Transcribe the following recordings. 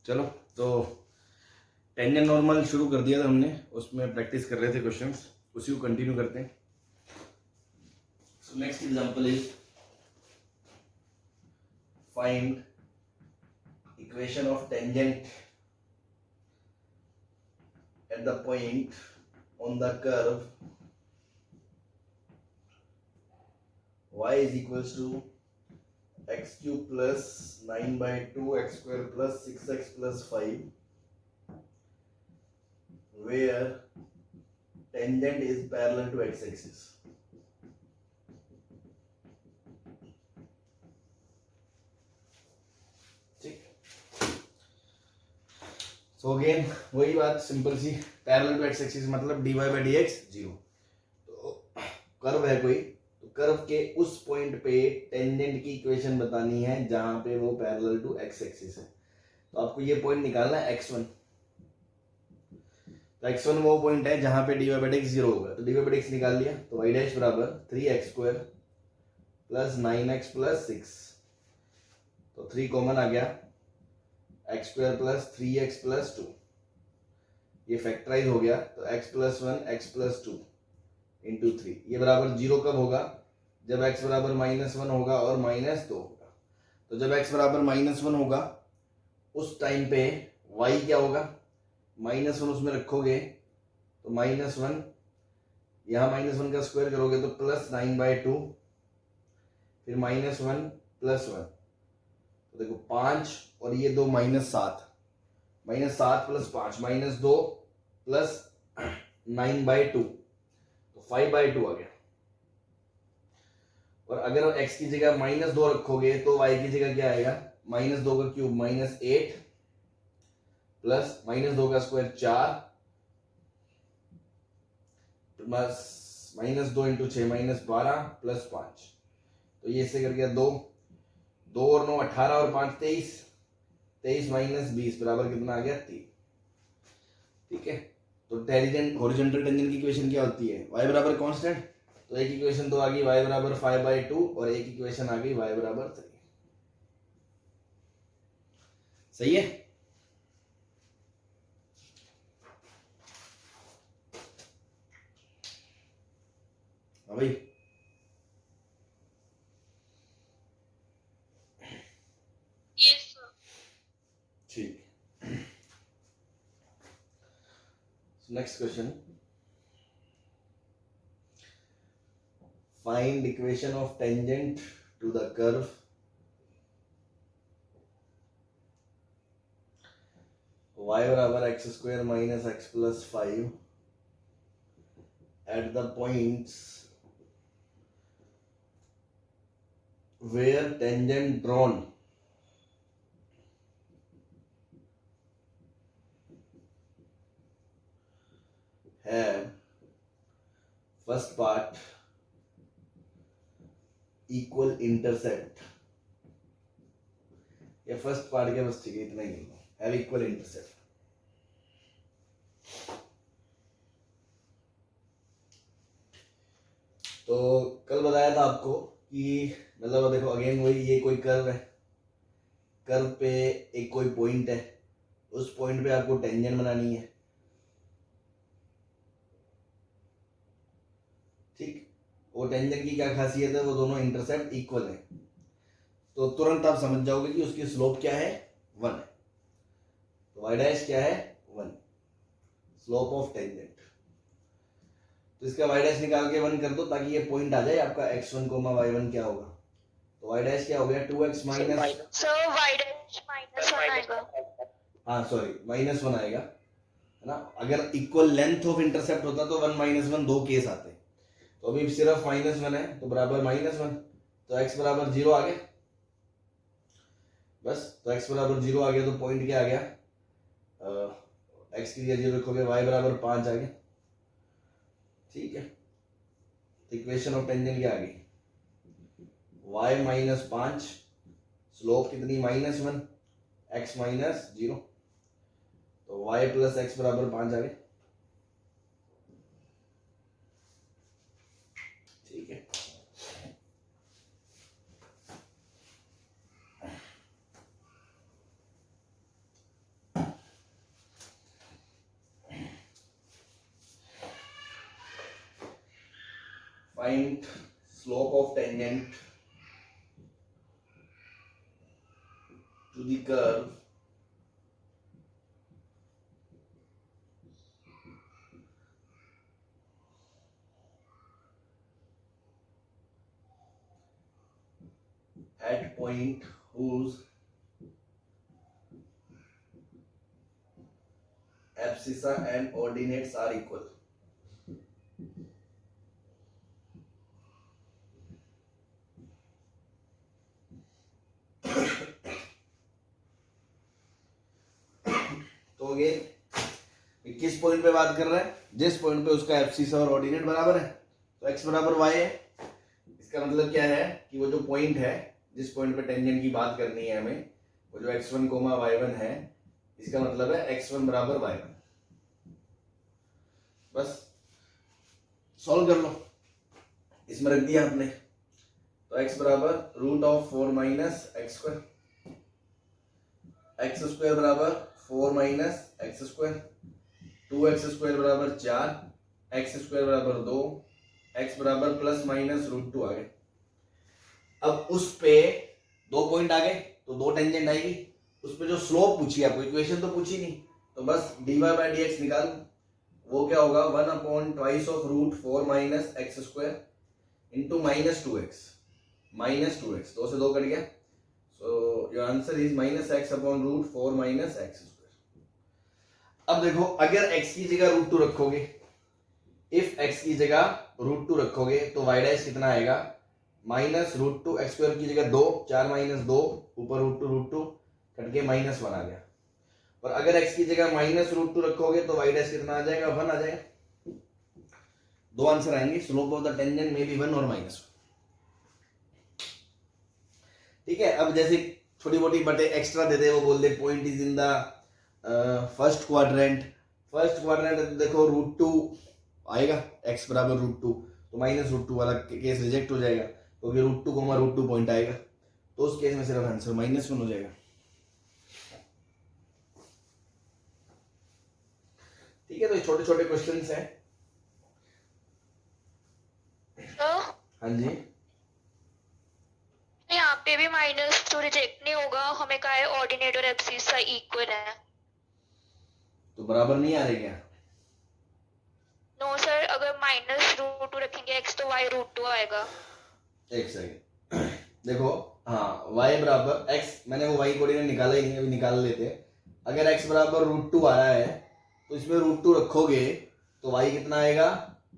चलो तो tangent normal शुरू कर दिया था हमने, उसमें प्रैक्टिस कर रहे थे क्वेश्चंस, उसी को कंटिन्यू करते हैं। So next example is find equation of tangent at the point on the curve y is equals to x cube plus 9 by 2 x square plus 6x plus 5 where tangent is parallel to x axis. ठीक, सो again वही बात simple सी, parallel to X axis मतलब dy by dx 0। तो curve है कोई, तो curve के उस पॉइंट पे टेंजेंट की इक्वेशन बतानी है जहां पे वो पैरेलल टू एक्स एक्सिस है। तो आपको ये पॉइंट निकालना है x1। तो x1 वो पॉइंट है जहां पे dy by dx 0 होगा, तो dy by dx निकाल लिया, तो y डैश बराबर 3x square plus 9x plus 6, तो 3 कॉमन आ गया, x square plus 3x plus 2, ये फैक्टराइज हो गया, तो x plus 1 x plus 2 into 3, ये बराबर 0 कब होगा, जब x बराबर -1 होगा और -2 होगा। तो जब x बराबर -1 होगा उस टाइम पे y क्या होगा, -1 उसमें रखोगे तो -1, यहाँ -1 का स्क्वायर करोगे तो प्लस 9/2, फिर -1 प्लस 1, तो देखो 5 और ये 2 -7, -7 प्लस 5 -2 प्लस 9/2, तो 5/2 आ गया। और अगर x की जगह -2 रखोगे तो y की जगह क्या आएगा, -2 का क्यूब -8 प्लस -2 का स्क्वायर 4 प्लस -2 इंटू 6 -12 प्लस 5, तो ये इससे कर गया 2, 2 और 9 18 और 5 23, 23 माइनस 20 बराबर कितना आ गया 3। ठीक है, तो टेंजेंट हॉरिजॉन्टल टेंजेंट की इक्वेशन क्या होती है, y बराबर कांस्टेंट, तो एक इक्वेशन तो आ गई y बराबर 5/2 और एक इक्वेशन आ गई y बराबर 3। सही है, हाँ भाई यस सर। ठीक, next question, find equation of tangent to the curve y बराबर x square minus x plus 5 at the points where tangent drawn have first part equal intercept, या फर्स्ट पार्ट के बस ठीक है, इतना ही लिखो, have equal intercept। तो कल बताया था आपको कि मतलब देखो अगेन वही, ये कोई कर्व है, कर्व पे एक कोई पॉइंट है, उस पॉइंट पे आपको टेंजेंट बनानी है। ठीक, वो टेंजेंट की क्या खासियत है, वो दोनों इंटरसेप्ट इक्वल है, तो तुरंत आप समझ जाओगे कि उसकी स्लोप क्या है, 1 है, तो y डैश क्या है 1, स्लोप ऑफ टेंजेंट। तो इसका y डैश निकाल के 1 कर दो ताकि ये पॉइंट आ जाए आपका x1, y1 क्या होगा, तो y डैश क्या हो गया 2x minus, sir Y dash -1 आएगा। हाँ सॉरी -1 आएगा, है ना। अगर इक्वल लेंथ ऑफ इंटरसेप्ट होता तो 1 -1 दो केस आते, तो अभी सिर्फ -1 है तो बराबर -1, तो x बराबर 0 आ गया, बस, तो x बराबर 0 आ गया, तो पॉइंट क्या आ गया, x की जगह 0 रखोगे y बराबर 5 आ गया। ठीक है, तो इक्वेशन ऑफ टेंजेंट क्या आ गई, y -5, स्लोप कितनी -1, x -0, तो y प्लस x बराबर 5 आ गया। ठीक है, find slope of tangent to the curve at point whose abscissa and ordinates are equal. तो अगेन किस पॉइंट पे बात कर रहा है? जिस पॉइंट पे उसका एब्सिसा और ऑर्डिनेट बराबर है, तो x बराबर y है। इसका मतलब क्या है कि वो जो पॉइंट है, जिस पॉइंट पे टेंजेंट की बात करनी है हमें, वो जो x1, y1 है, इसका मतलब है x1 बराबर y1। बस सॉल्व कर लो। इसमें रख दिया आपने, तो x बराबर root of 4 minus X square, X square बराबर 4 minus X square, 2x square बराबर 4, एक्स स्क्वायर बराबर 2, x बराबर प्लस माइनस रूट 2 आ गए। अब उस पे दो पॉइंट आ गए तो दो टेंजेंट आएगी। उस पे जो स्लोप पूछी आपको, इक्वेशन तो पूछी नहीं, तो बस dy बाई डी एक्स निकाल। वो क्या होगा? 1/2 of root 4 minus X square into minus 2x, minus 2x, 2 से 2 कट गया, so your answer is minus X upon root 4 minus X square. अब देखो, अगर x की जगह रूट 2 रखोगे, इफ x की जगह रूट 2 रखोगे तो y डैश कितना आएगा? माइनस रूट 2, एक्स स्क्वायर की जगह 2, 4 माइनस 2, ऊपर रूट 2 कट के माइनस 1 आ गया। और अगर x की जगह माइनस रूट 2 रखोगे तो y डैश कितना आ जाएगा? 1 आ जाएगा। दो आंसर आएंगे, स्लोप ऑफ द टेंजेंट में भी 1 और माइनस 1। ठीक है। अब जैसे छोटी मोटी बटे एक्स्ट्रा दे दे, वो बोल दे point is in the first quadrant. First quadrant देखो रूट 2 आएगा, x बराबर रूट 2, तो माइनस रूट 2 वाला केस रिजेक्ट हो जाएगा, क्योंकि रूट 2 कोमा रूट 2 पॉइंट आएगा, तो उस केस में सिर्फ आंसर माइनस 1 हो जाएगा। ठीक है, तो ये छोटे छोटे क्वेश्चंस हैं। हाँ जी, यहाँ पे भी माइनस तो रिजेक्ट नहीं होगा, हमें कहा है ऑर्डिनेट और एब्सिसा इक्वल है। तो बराबर नहीं आ रहे क्या? नो सर, अगर माइनस रूट 2 रखेंगे एक्स तो वाई रूट 2 आएगा। एक सेकंड देखो, हाँ y बराबर x, मैंने वो y कोऑर्डिनेट निकाला ही नहीं, अभी निकाल लेते हैं। अगर x बराबर रूट 2 आ रहा है तो इसमें रूट 2 रखोगे तो y कितना आएगा?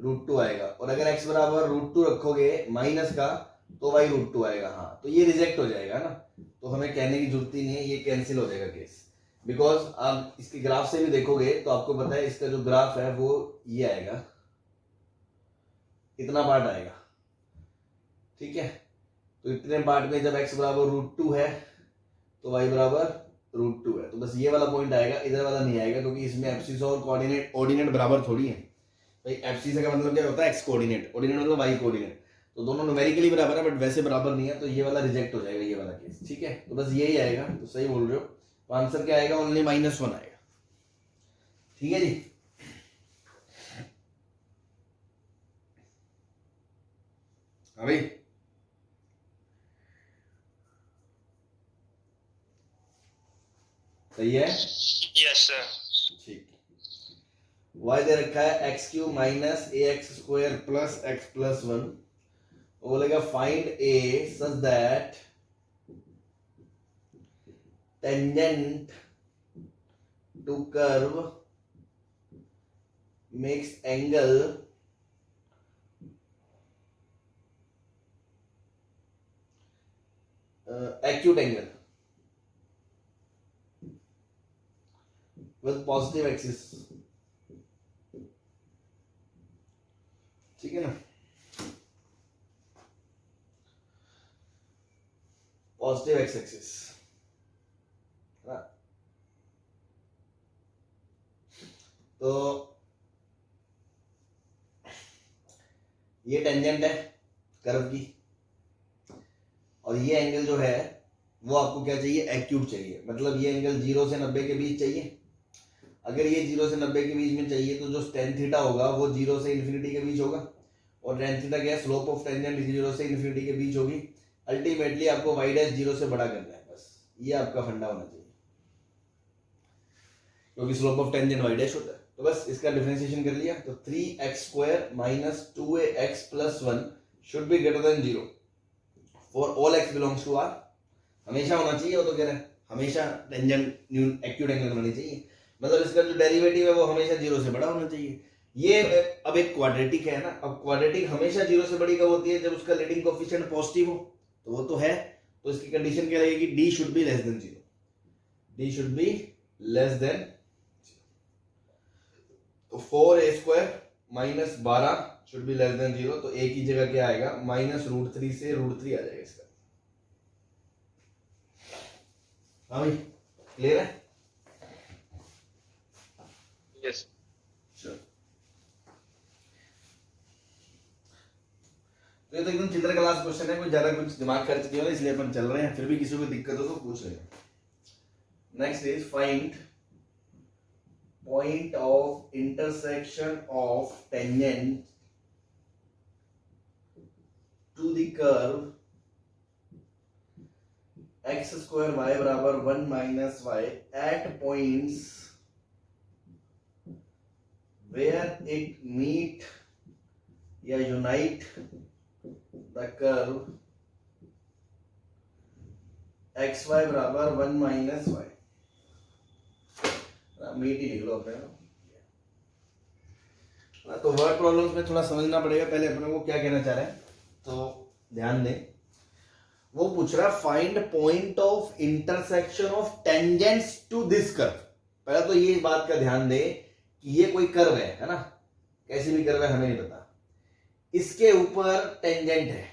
रूट 2 आएगा। और अगर x बराबर रूट 2 रखोगे माइनस का तो y रूट 2 आएगा। हाँ, तो ये रिजेक्ट हो जाएगा ना, तो हमें कहने की जरूरत ही नहीं है, ये कैंसिल हो जाएगा केस। बिकॉज आप इसके ग्राफ से भी देखोगे तो आपको पता है इसका जो ग्राफ है वो ये आएगा, इतना पार्ट आएगा। ठीक है, तो इतने पार्ट में जब x बराबर रूट 2 है तो y बराबर रूट 2 है, तो बस ये वाला पॉइंट आएगा, इधर वाला नहीं आएगा, क्योंकि इसमें एब्सिसा और कोऑर्डिनेट ऑर्डिनेट बराबर थोड़ी है भाई। एब्सिसा का मतलब क्या होता है? x कोऑर्डिनेट, ऑर्डिनेट मतलब y कोऑर्डिनेट, तो दोनों न्यूमेरिकली बराबर है बट वैसे बराबर नहीं है, तो ये वाला रिजेक्ट हो जाएगा, ये वाला केस। ठीक है, तो बस यही आएगा, तो सही बोल रहे हो। तो आंसर क्या आएगा? ओनली माइनस 1 आएगा। ठीक है जी, हाँ भाई, सही है। Yes sir. ठीक, y दे रखा है x cube minus a x square plus x plus 1। वो बोलेगा find a such that tangent to curve makes angle acute angle with positive axis। ठीक है ना, पॉजिटिव एक्स एक्सिस। तो ये टेंजेंट है कर्व की, और ये एंगल जो है वो आपको क्या चाहिए? एक्यूट चाहिए, मतलब ये एंगल 0 से 90 के बीच चाहिए। अगर ये 0 से 90 के बीच में चाहिए तो जो tan थीटा होगा वो 0 से इन्फिनिटी के बीच होगा, और tan थीटा क्या है, स्लोप ऑफ टेंजेंट 0 से इन्फिनिटी के बीच होगी। अल्टीमेटली आपको y डैश 0 से बड़ा करना है, बस ये आपका फंडा होना चाहिए, क्योंकि slope of tangent y dash होता है। तो बस इसका डिफरेंशिएशन कर लिया, तो 3x² minus 2ax plus 1 should be greater than 0 for all x belongs to R। हमेशा होना चाहिए, वो तो कह रहे हैं हमेशा टेंजेंट एक्यूट एंगल बनानी चाहिए, मतलब इसका जो डेरिवेटिव है वो हमेशा 0 से बड़ा होना चाहिए। ये अब एक क्वाड्रेटिक है ना, अब क्वाड्रेटिक हमेशा 0 से बड़ी कब होती है, जब उसका लीडिंग कोएफिशिएंट पॉजिटिव हो, तो वो तो है, तो इसकी कंडीशन क्या रहेगी, d should be less than 0, d should be less than, तो 4a² minus 12 should be less than 0, तो a की जगह क्या आएगा, -√3 से √3 आ जाएगा इसका। हाँ भाई क्लियर है? यस। चलो, तो ये तो एकदम चित्र क्लास क्वेश्चन है, कोई ज्यादा कुछ दिमाग खर्च नहीं हो रहा, इसलिए अपन चल रहे हैं, फिर भी किसी को दिक्कत हो तो पूछ लेंगे। Next is find point of intersection of tangent to the curve x² y बराबर 1 minus y at points where it meet या unite the curve xy बराबर 1 माइनस y, मीट ही लिख लो अपने। तो वर्ड प्रॉब्लम्स में थोड़ा समझना पड़ेगा पहले अपने को क्या कहना चाह रहे हैं, तो ध्यान दें। वो पूछ रहा है find point of intersection of tangents to this curve. पहले तो ये बात का ध्यान दे कि ये कोई कर्व है ना, कैसी भी कर्व है हमें नहीं पता, इसके ऊपर टेंजेंट है,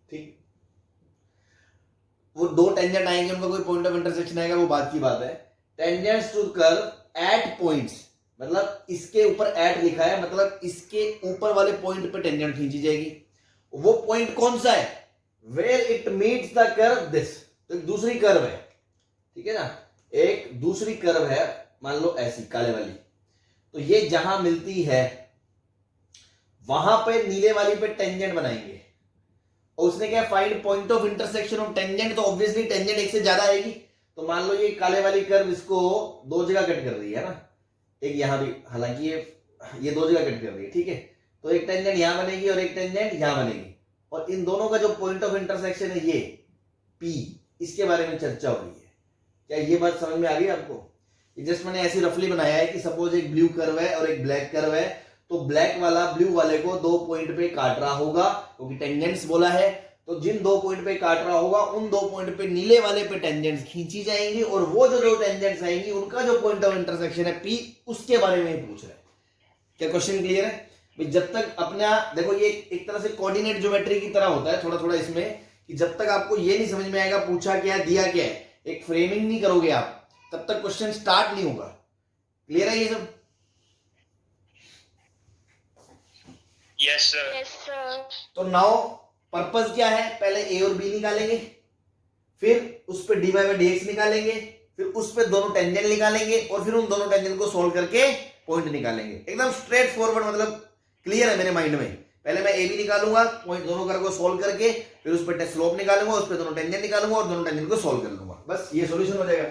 ठीक। वो दो टेंजेंट आएंगे, उनका कोई पॉइंट ऑफ इंटरसेक्शन आएगा, वो बात की बात है। Tangents to curve at points, मतलब इसके ऊपर एट लिखा है, मतलब इसके ऊपर वाले पॉइंट पे टेंजेंट खींची जाएगी। वो पॉइंट कौन सा है, where it meets the curve this, तो एक दूसरी कर्व है, ठीक है ना, एक दूसरी कर्व है, मान लो ऐसी काले वाली, तो ये जहां मिलती है वहां पे नीले वाली पे टेंजेंट बनाएंगे। और उसने क्या find point of intersection of tangent, तो ऑब्वियसली टेंजेंट एक से ज्यादा आएगी, तो मान लो ये काले वाली कर्व इसको दो जगह कट कर रही है ना, एक यहां भी, हालांकि ये दो जगह कट कर रही है, ठीक है, तो एक टेंजेंट यहां बनेगी और एक टेंजेंट यहां बनेगी, और इन दोनों का जो पॉइंट ऑफ इंटरसेक्शन है ये P, इसके बारे में चर्चा हो रही है। क्या ये बात समझ में आ गई आपको? जस्ट मैंने ऐसी रफली बनाया है कि सपोज एक ब्लू कर्व है और एक ब्लैक कर्व है, तो ब्लैक वाला ब्लू वाले को दो पॉइंट पे काट रहा होगा, क्योंकि टेंजेंट्स बोला है, तो जिन दो पॉइंट पे काट रहा होगा उन दो पॉइंट पे नीले वाले पे टेंजेंट्स खींची जाएंगी, और वो जो दो टेंजेंट्स आएंगी उनका जो पॉइंट ऑफ इंटरसेक्शन है P, उसके बारे में ही पूछ रहे हैं। क्या क्वेश्चन क्लियर है? जब तक अपना देखो ये एक तरह से कोऑर्डिनेट ज्योमेट्री की तरह होता है थोड़ा थोड़ा इसमें, कि जब तक आपको ये नहीं समझ में आएगा पूछा क्या दिया क्या है, एक फ्रेमिंग नहीं करोगे आप, तब तक क्वेश्चन स्टार्ट नहीं होगा। क्लियर है ये सब? Yes sir. Yes sir. तो नाउ पर्पस क्या है, पहले ए और बी निकालेंगे, फिर उस पर dy बाई dx निकालेंगे, फिर उस पर दोनों टेंजेंट निकालेंगे, और फिर उन दोनों टेंजेंट को सोल्व करके पॉइंट निकालेंगे। एकदम स्ट्रेट फॉरवर्ड, मतलब क्लियर है मेरे माइंड में। पहले मैं ए बी निकालूंगा, पॉइंट दोनों कर्व को सोल्व करके, फिर उस पर स्लोप निकालूंगा, उस पर दोनों टेंजेंट निकालूंगा और दोनों टेंजेंट को सोल्व कर लूंगा, बस ये सॉल्यूशन हो जाएगा।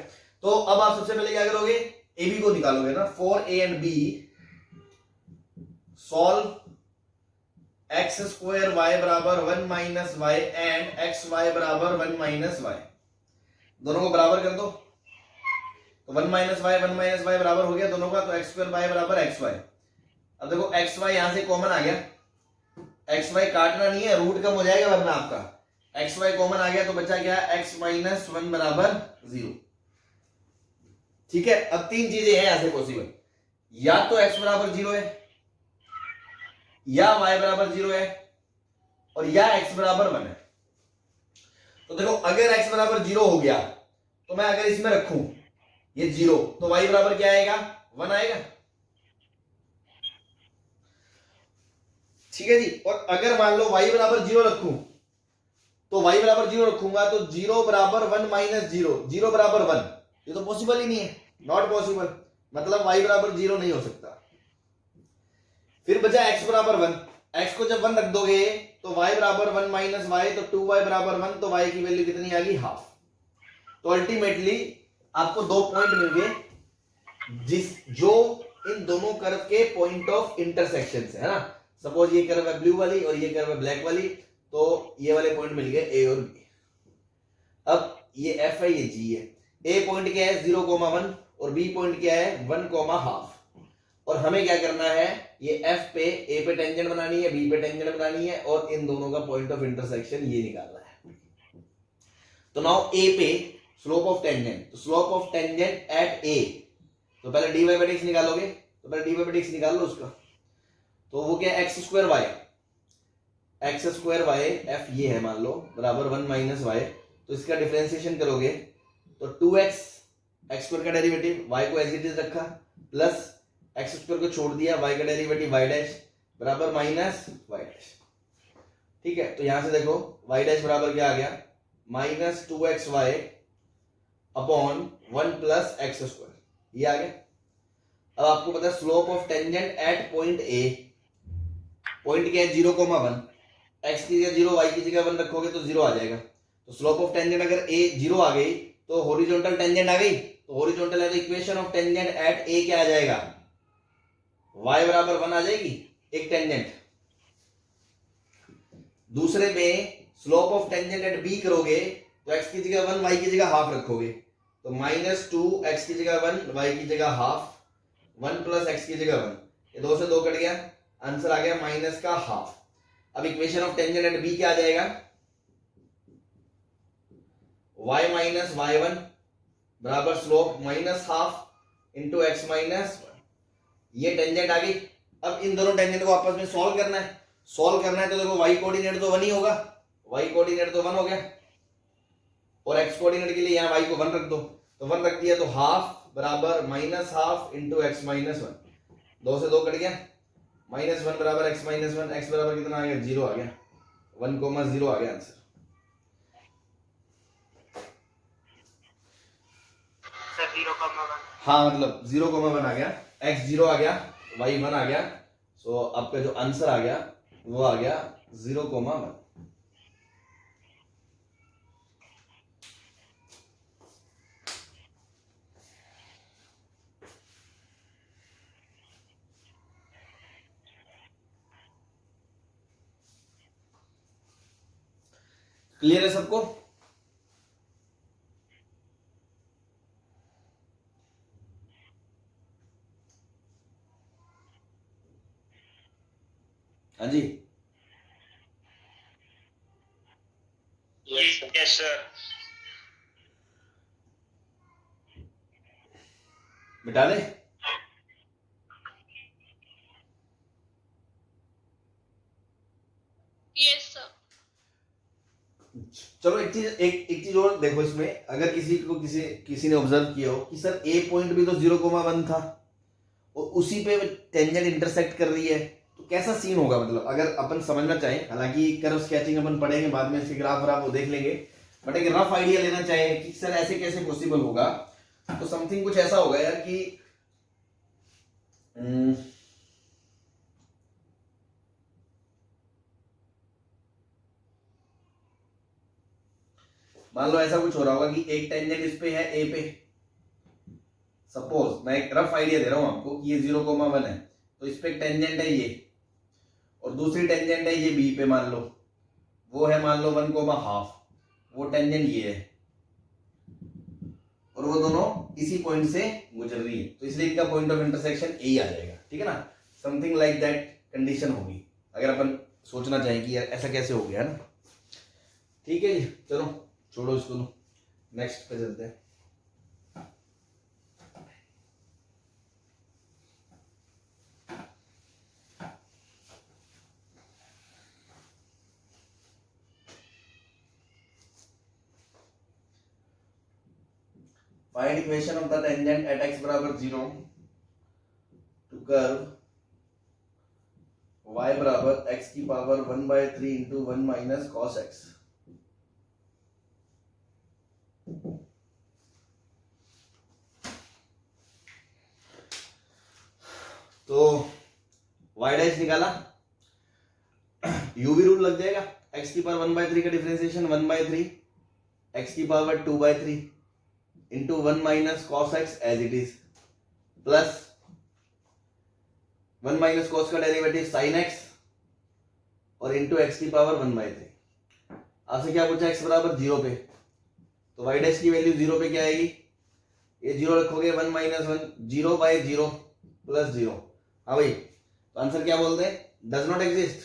तो अब आप सबसे पहले क्या करोगे, ए बी को निकालोगे ना, for A and B solve x² y बराबर 1 माइनस वाई एंड xy बराबर 1 माइनस वाई, दोनों को बराबर कर दो, तो 1 माइनस वाई बराबर हो गया दोनों का, तो x² y बराबर xy। अब देखो xy यहां से कॉमन आ गया, xy काटना नहीं है, रूट कम हो जाएगा वरना आपका, xy कॉमन आ गया, तो बचा क्या, x माइनस 1 बराबर 0। ठीक है, अब तीन चीजें हैं यहां से पॉसिबल, या तो x बराबर 0 है, या y बराबर 0 है, और या x बराबर 1 है। तो देखो अगर x बराबर 0 हो गया, तो मैं अगर इसमें रखूं ये 0, तो y बराबर क्या आएगा, 1 आएगा, ठीक है जी। और अगर मान लो y बराबर 0 रखूं, तो y बराबर 0 रखूंगा, तो 0 बराबर 1 माइनस 0 बराबर 1, ये तो पॉसिबल ही नहीं है, नॉट पॉसिबल, मतलब y बराबर 0 नहीं हो सकता। फिर बचा x बराबर 1, x को जब 1 रख दोगे तो y बराबर 1 माइनस y, तो 2y बराबर 1, तो y की वैल्यू कितनी आ गई, हाफ। तो अल्टीमेटली आपको 2 पॉइंट मिल गए जो इन दोनों कर्व के पॉइंट ऑफ इंटरसेक्शन है ना। सपोज ये कर्व है ब्लू वाली और ये कर्व है ब्लैक वाली, तो ये वाले पॉइंट मिल गए ए और बी। अब ये एफ है, ये जी है। ए पॉइंट क्या है 0,1 और बी पॉइंट क्या है 1,हाफ। और हमें क्या करना है, ये एफ पे ए पे टेंजेंट बनानी है, बी पे टेंजेंट बनानी है और इन दोनों का पॉइंट ऑफ इंटरसेक्शन ये निकालना है। तो नाउ ए पे स्लोप ऑफ टेंजेंट, तो स्लोप ऑफ टेंजेंट एट ए, तो पहले डी वाई बाई एक्स निकालोगे, तो पहले डी वाई बाई एक्स निकाल लो उसका। तो वो क्या है एक्स स्क्वायर वाई एफ ये है मान लो बराबर 1 माइनस वाई। तो इसका डिफरेंशिएशन करोगे तो 2x एक्स स्क्वायर का डेरिवेटिव y को एज इट इज रखा प्लस एक्स स्क्वायर को छोड़ दिया, y का डेरिवेटिव y डैश बराबर माइनस y डैश। ठीक है, तो यहां से देखो y डैश बराबर क्या आ गया, minus 2xy upon 1 plus x square, ये आ गया। अब आपको पता है slope of tangent at point A, point क्या है 0,1, x की जगह 0 y की जगह 1 रखोगे तो 0 आ जाएगा। तो स्लोप ऑफ टेंजेंट अगर a 0 आ गई तो हॉरिजॉन्टल टेंजेंट आ गई, तो हॉरिजॉन्टल है तो equation of tangent at a क्या आ जाएगा, y बराबर 1 आ जाएगी, एक टेंजेंट। दूसरे में slope of tangent at b करोगे तो x की जगह 1 y की जगह हाफ रखोगे, तो -2 x की जगह 1 y की जगह हाफ, 1 प्लस x की जगह 1, ये 2 से 2 कट गया, आंसर आ गया माइनस का हाफ। अब equation of tangent at b क्या आ जाएगा, y माइनस y1 बराबर slope minus half into x minus 1, ये टेंजेंट आ गई। अब इन दोनों टेंजेंट को आपस में सॉल्व करना है, तो देखो y कोऑर्डिनेट तो 1 ही होगा, y कोऑर्डिनेट तो 1 हो गया और x कोऑर्डिनेट के लिए यहाँ y को 1 रख दो, तो 1 रख दिया तो हाफ बराबर minus half into x minus 1, 2 से 2 कट गया, -1 बराबर x माइनस 1, x बराबर कितना आ गया 0 आ गया, 1,0 आ गया आंसर। हाँ मतलब 0,1 आ गया, x 0 आ गया, y 1 आ गया, सो आपका जो आंसर आ गया वो आ गया 0,1। क्लियर है सबको? हाँ जी, Yes, sir. मिटा दे। Yes, sir. चलो एक चीज और देखो इसमें, अगर किसी ने ऑब्जर्व किया हो कि सर ए पॉइंट भी तो 0,1 था और उसी पे टेंजेंट इंटरसेक्ट कर रही है, तो कैसा सीन होगा, मतलब अगर अपन समझना चाहें, हालांकि कर्व स्केचिंग अपन पढ़ेंगे बाद में, इसके ग्राफ व्राफ वो देख लेंगे, बट एक रफ आइडिया लेना चाहें कि सर ऐसे कैसे पॉसिबल होगा, तो समथिंग कुछ ऐसा होगा यार कि मान लो ऐसा कुछ हो रहा होगा कि एक टेंजेंट इस पे है ए पे, सपोज मैं एक रफ आइडिया दे रहा हूं आपको कि ये 0,1 है, तो इस पे एक टेंजेंट है ये और दूसरी टेंजेंट है ये बी पे, मान लो वो है मान लो 1,हाफ, वो टेंजेंट ये है और वो दोनों इसी पॉइंट से गुजर रही है, तो इसलिए इनका पॉइंट ऑफ इंटरसेक्शन ए ही आ जाएगा। ठीक है ना, समथिंग लाइक दैट कंडीशन होगी अगर अपन सोचना चाहें कि यार ऐसा कैसे हो गया ना। ठीक है जी, चलो छोड़ो इसको, नेक्स्ट पे चलते हैं। Find equation of the tangent at x बराबर 0 to curve y बराबर x की power 1/3 into 1 minus cos x। तो वाई डैश निकाला, यूवी रूल लग जाएगा, x की पावर 1/3 का डिफरेंशिएशन 1/3 x की power 2/3 into 1 minus cos X as it is plus 1 minus cos का डेरिवेटिव साइन एक्स और इंटू एक्स की पावर 1/3। आपसे क्या पूछा, x बराबर 0 पे, तो वाई डैश की वैल्यू 0 पे क्या आएगी, ये 0 रखोगे 1 माइनस 1 0/0 प्लस 0। हाँ भाई, तो आंसर क्या बोलते हैं, does not exist.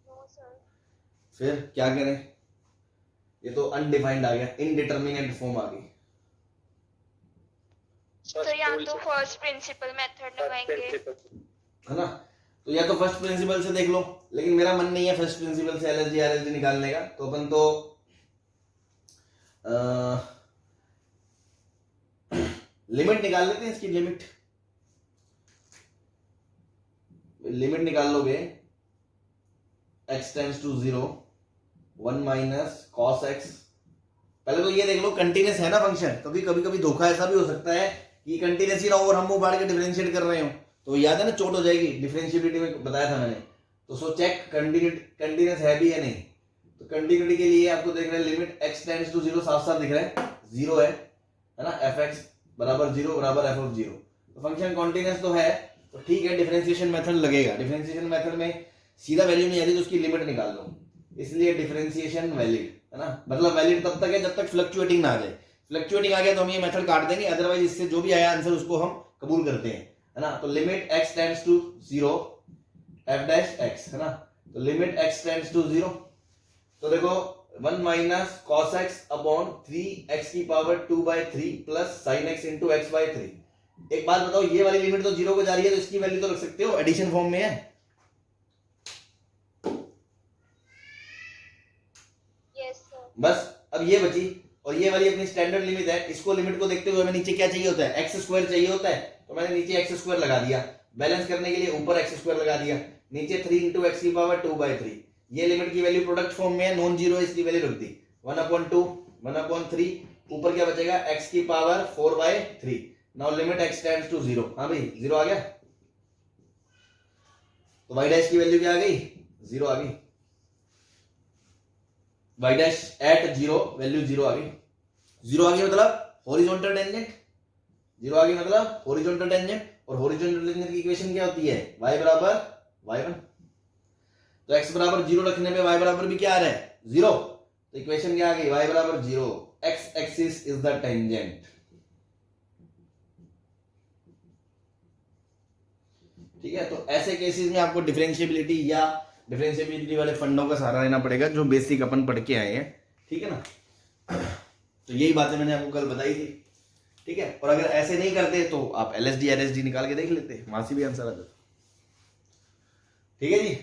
No sir. फिर क्या करें, ये तो अनडिफाइंड आ गया, इनडिटरमिनेट फॉर्म आ गई तो यहाँ तो फर्स्ट प्रिंसिपल मेथड लगाएंगे, है ना। तो या तो फर्स्ट प्रिंसिपल से देख लो, लेकिन मेरा मन नहीं है फर्स्ट प्रिंसिपल से एलएसडी आरएसडी निकालने का, तो अपन तो लिमिट निकाल लेते हैं इसकी। लिमिट निकाल लोगे x tends to 0 1 minus cos X. पहले तो ये देख लो कंटिन्यूस है ना फंक्शन, कभी कभी धोखा ऐसा भी हो सकता है कि कंटिन्यूस ही ना हो और हम मुंह फाड़ के डिफरेंशिएट कर रहे हो, तो याद है ना चोट हो जाएगी, डिफरेंशिएबिलिटी में बताया था मैंने। तो सो चेक कंटिन्यूस है भी या नहीं। तो कंटिन्यूटी के लिए आपको देख रहे हैं लिमिट x टेंड्स टू 0 साफ साफ दिख रहा है 0 है ना, fx बराबर 0 बराबर f ऑफ 0। तो फंक्शन कॉन्टिन्यूस तो है, तो ठीक है, डिफरेंशिएशन मेथड लगेगा। डिफरेंशिएशन मेथड में सीधा वैल्यू नहीं आ रही तो उसकी लिमिट निकाल लो, इसलिए डिफरेंशिएशन वैलिड है ना, मतलब वैलिड तब तक है जब तक फ्लक्चुएटिंग ना आ जाए। फ्लक्चुएटिंग आ गया तो हम ये मेथड काट देंगे, अदरवाइज इससे जो भी आया आंसर उसको हम कबूल करते हैं, है ना। तो limit x tends to 0 f dash x, है ना, तो लिमिट x टेंड्स टू 0, तो देखो 1 minus cos x upon 3x की power 2/3 plus sin x into x/3। एक बात बताओ, ये वाली लिमिट तो 0 को जा रही है, तो इसकी वैल्यू तो रख सकते हो, एडिशन फॉर्म में है। Yes sir. बस अब ये बची, और ये वाली अपनी स्टैंडर्ड लिमिट है, इसको लिमिट को देखते हुए हमें नीचे क्या चाहिए होता है, x² चाहिए होता है, तो मैंने नीचे x² लगा दिया, बैलेंस करने के लिए ऊपर x² लगा दिया, नीचे 3 इंटू एक्स की पावर 2/3। ये लिमिट की वैल्यू प्रोडक्ट फॉर्म में है, नॉन जीरो इसकी वैल्यू रख दी 1/2 1/3, ऊपर क्या बचेगा x की power 4/3। Now limit x tends to 0। हाँ भाई 0 आ गया, तो y डैश की वैल्यू क्या आ गई, 0 आ गई, y डैश एट 0 वैल्यू 0 आ गई। 0 आ गई मतलब हॉरिजॉन्टल टेंजेंट, 0 आ गई मतलब हॉरिजॉन्टल टेंजेंट, और हॉरिजॉन्टल टेंजेंट की इक्वेशन क्या होती है, y बराबर y1। तो x बराबर 0 रखने में y बराबर भी क्या आ रहा है 0, तो इक्वेशन क्या आ गई, y बराबर 0, x axis is the tangent. ठीक है, तो ऐसे केसेस में आपको डिफरेंशिएबिलिटी या डिफरेंशिएबिलिटी वाले फंडों का सहारा लेना पड़ेगा जो बेसिक अपन पढ़ के आए हैं, ठीक है ना। तो यही बातें मैंने आपको कल बताई थी, ठीक है। और अगर ऐसे नहीं करते तो आप एलएसडी आरएसडी निकाल के देख लेते, वहां से भी आंसर आ जाता, ठीक है जी।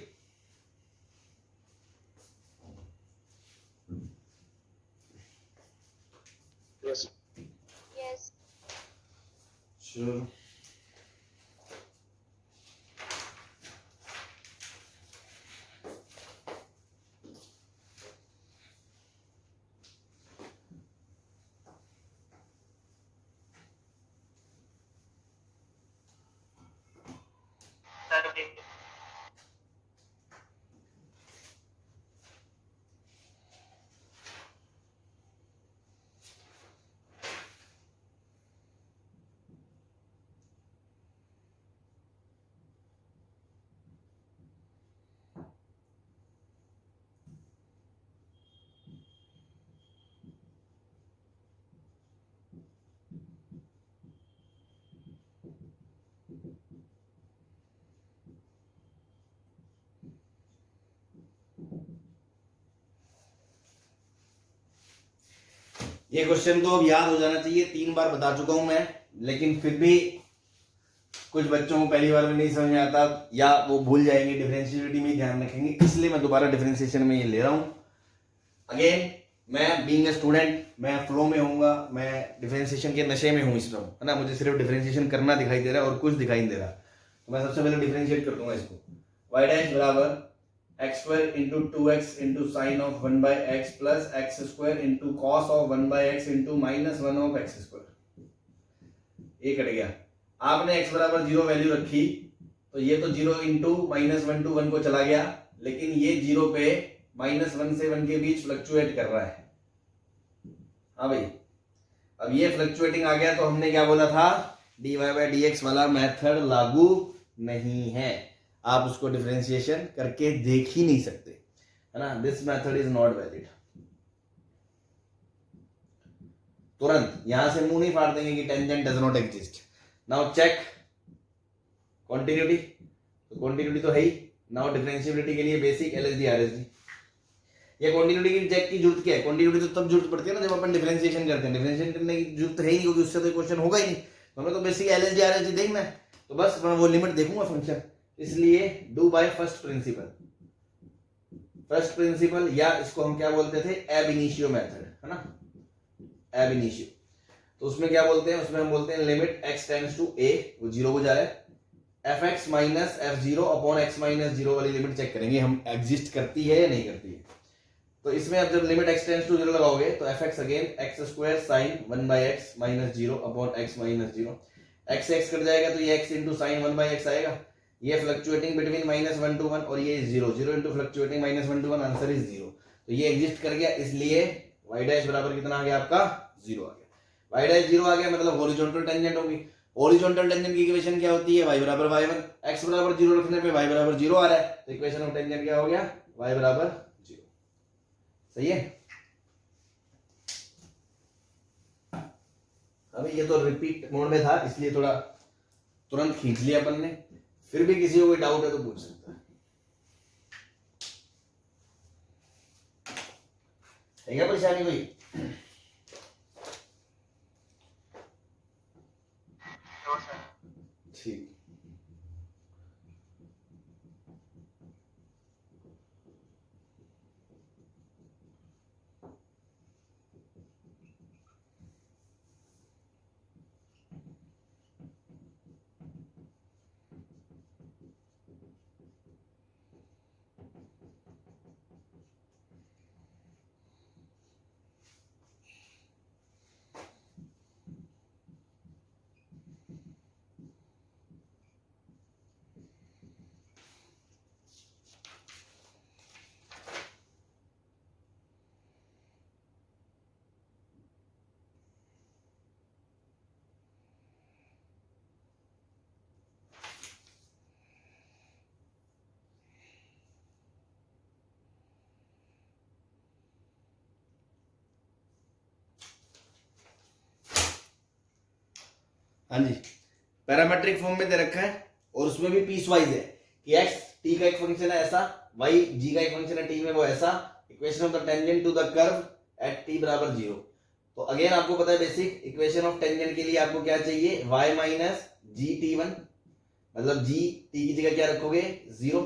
Yes. यस। चलो ये क्वेश्चन तो अब याद हो जाना चाहिए, 3 बार बता चुका हूं मैं, लेकिन फिर भी कुछ बच्चों को पहली बार में नहीं समझ में आता या वो भूल जाएंगे, डिफरेंशिएबिलिटी में ध्यान रखेंगे, इसलिए मैं दोबारा डिफरेंशिएशन में ये ले रहा हूं। अगेन मैं बीइंग अ स्टूडेंट मैं फ्लो में होऊंगा, मैं डिफरेंशिएशन के नशे में हूं इस टाइम, है ना, मुझे सिर्फ डिफरेंशिएशन करना दिखाई दे रहा है और कुछ दिखाई नहीं दे रहा। तो मैं सबसे पहले डिफरेंशिएट कर दूंगा इसको, y डैश बराबर x² into 2x into sine of 1/x plus x² into cos of 1/x into -1 of x²। ये कट गया। आपने x बराबर 0 वैल्यू रखी तो ये तो 0 इंटू -1 to 1 को चला गया, लेकिन ये 0 पे -1 से 1 के बीच फ्लक्चुएट कर रहा है। हाँ भाई, अब ये फ्लक्चुएटिंग आ गया तो हमने क्या बोला था, dy बाई dx वाला मेथड लागू नहीं है, आप उसको डिफरेंशिएशन करके देख ही नहीं सकते, है ना। This method is not valid. तुरंत यहां से मुंह नहीं फाड़ देंगे कि tangent does not exist. Now check continuity, तो कॉन्टिन्यूटी तो है ही। नाउ डिफरेंशिएबिलिटी के लिए बेसिक एलएसडी आरएसडी। ये कॉन्टिन्यूटी की चेक की जरूरत क्या है, कॉन्टिन्यूटी तो तब जरूरत पड़ती है ना जब अपन डिफरेंशिएशन करते हैं। डिफरेंशिएशन करने की जरूरत है ही नहीं, क्योंकि उससे तो क्वेश्चन होगा ही नहीं, तो हमें तो बेसिक एलएसडी आरएसडी देखना है, तो बस मैं वो लिमिट देखूंगा फंक्शन। इसलिए do by first principle. First principle, या इसको हम क्या बोलते थे, एब इनिशियो मेथड, है ना, एब इनिशियो। तो उसमें क्या बोलते हैं, उसमें हम बोलते हैं limit x tends to a, वो 0 हो जा रहा है, fx minus f0 upon x minus 0 वाली लिमिट चेक करेंगे हम एग्जिस्ट करती है या नहीं करती है। तो इसमें अब जब लिमिट x टेंड्स टू 0 लगाओगे तो fx again x square sine 1 by x minus 0 upon x minus 0, x से x कट जाएगा तो ये x into sine 1 by x आएगा। ये फ्लक्चुएटिंग बिटवीन -1 to 1 और ये 0, 0 into fluctuating -1 to 1, answer is 0। तो ये एग्जिस्ट कर गया, इसलिए y डैश बराबर कितना आ गया आपका, 0 आ गया। y डैश 0 आ गया मतलब हॉरिजॉन्टल टेंजेंट होगी। हॉरिजॉन्टल टेंजेंट की इक्वेशन क्या होती है, y बराबर y1, x बराबर 0 रखने पे y बराबर 0 आ रहा है, तो इक्वेशन ऑफ टेंजेंट क्या हो गया, y बराबर 0। सही है। अभी ये तो रिपीट मोड में था इसलिए थोड़ा तुरंत खींच लिया अपन ने, फिर भी किसी को कोई डाउट है तो पूछ सकता है। है क्या परेशानी कोई? ठीक। हाँ जी, पैरामेट्रिक फॉर्म में दे रखा है और उसमें भी पीस वाइज है कि x t का एक फंक्शन है ऐसा, y g का एक फंक्शन है t में वो ऐसा। Equation of the tangent to the curve at t बराबर 0। तो अगेन आपको पता है बेसिक इक्वेशन ऑफ टेंजेंट के लिए आपको क्या चाहिए, y माइनस जी t1, मतलब g t की जगह क्या रखोगे 0,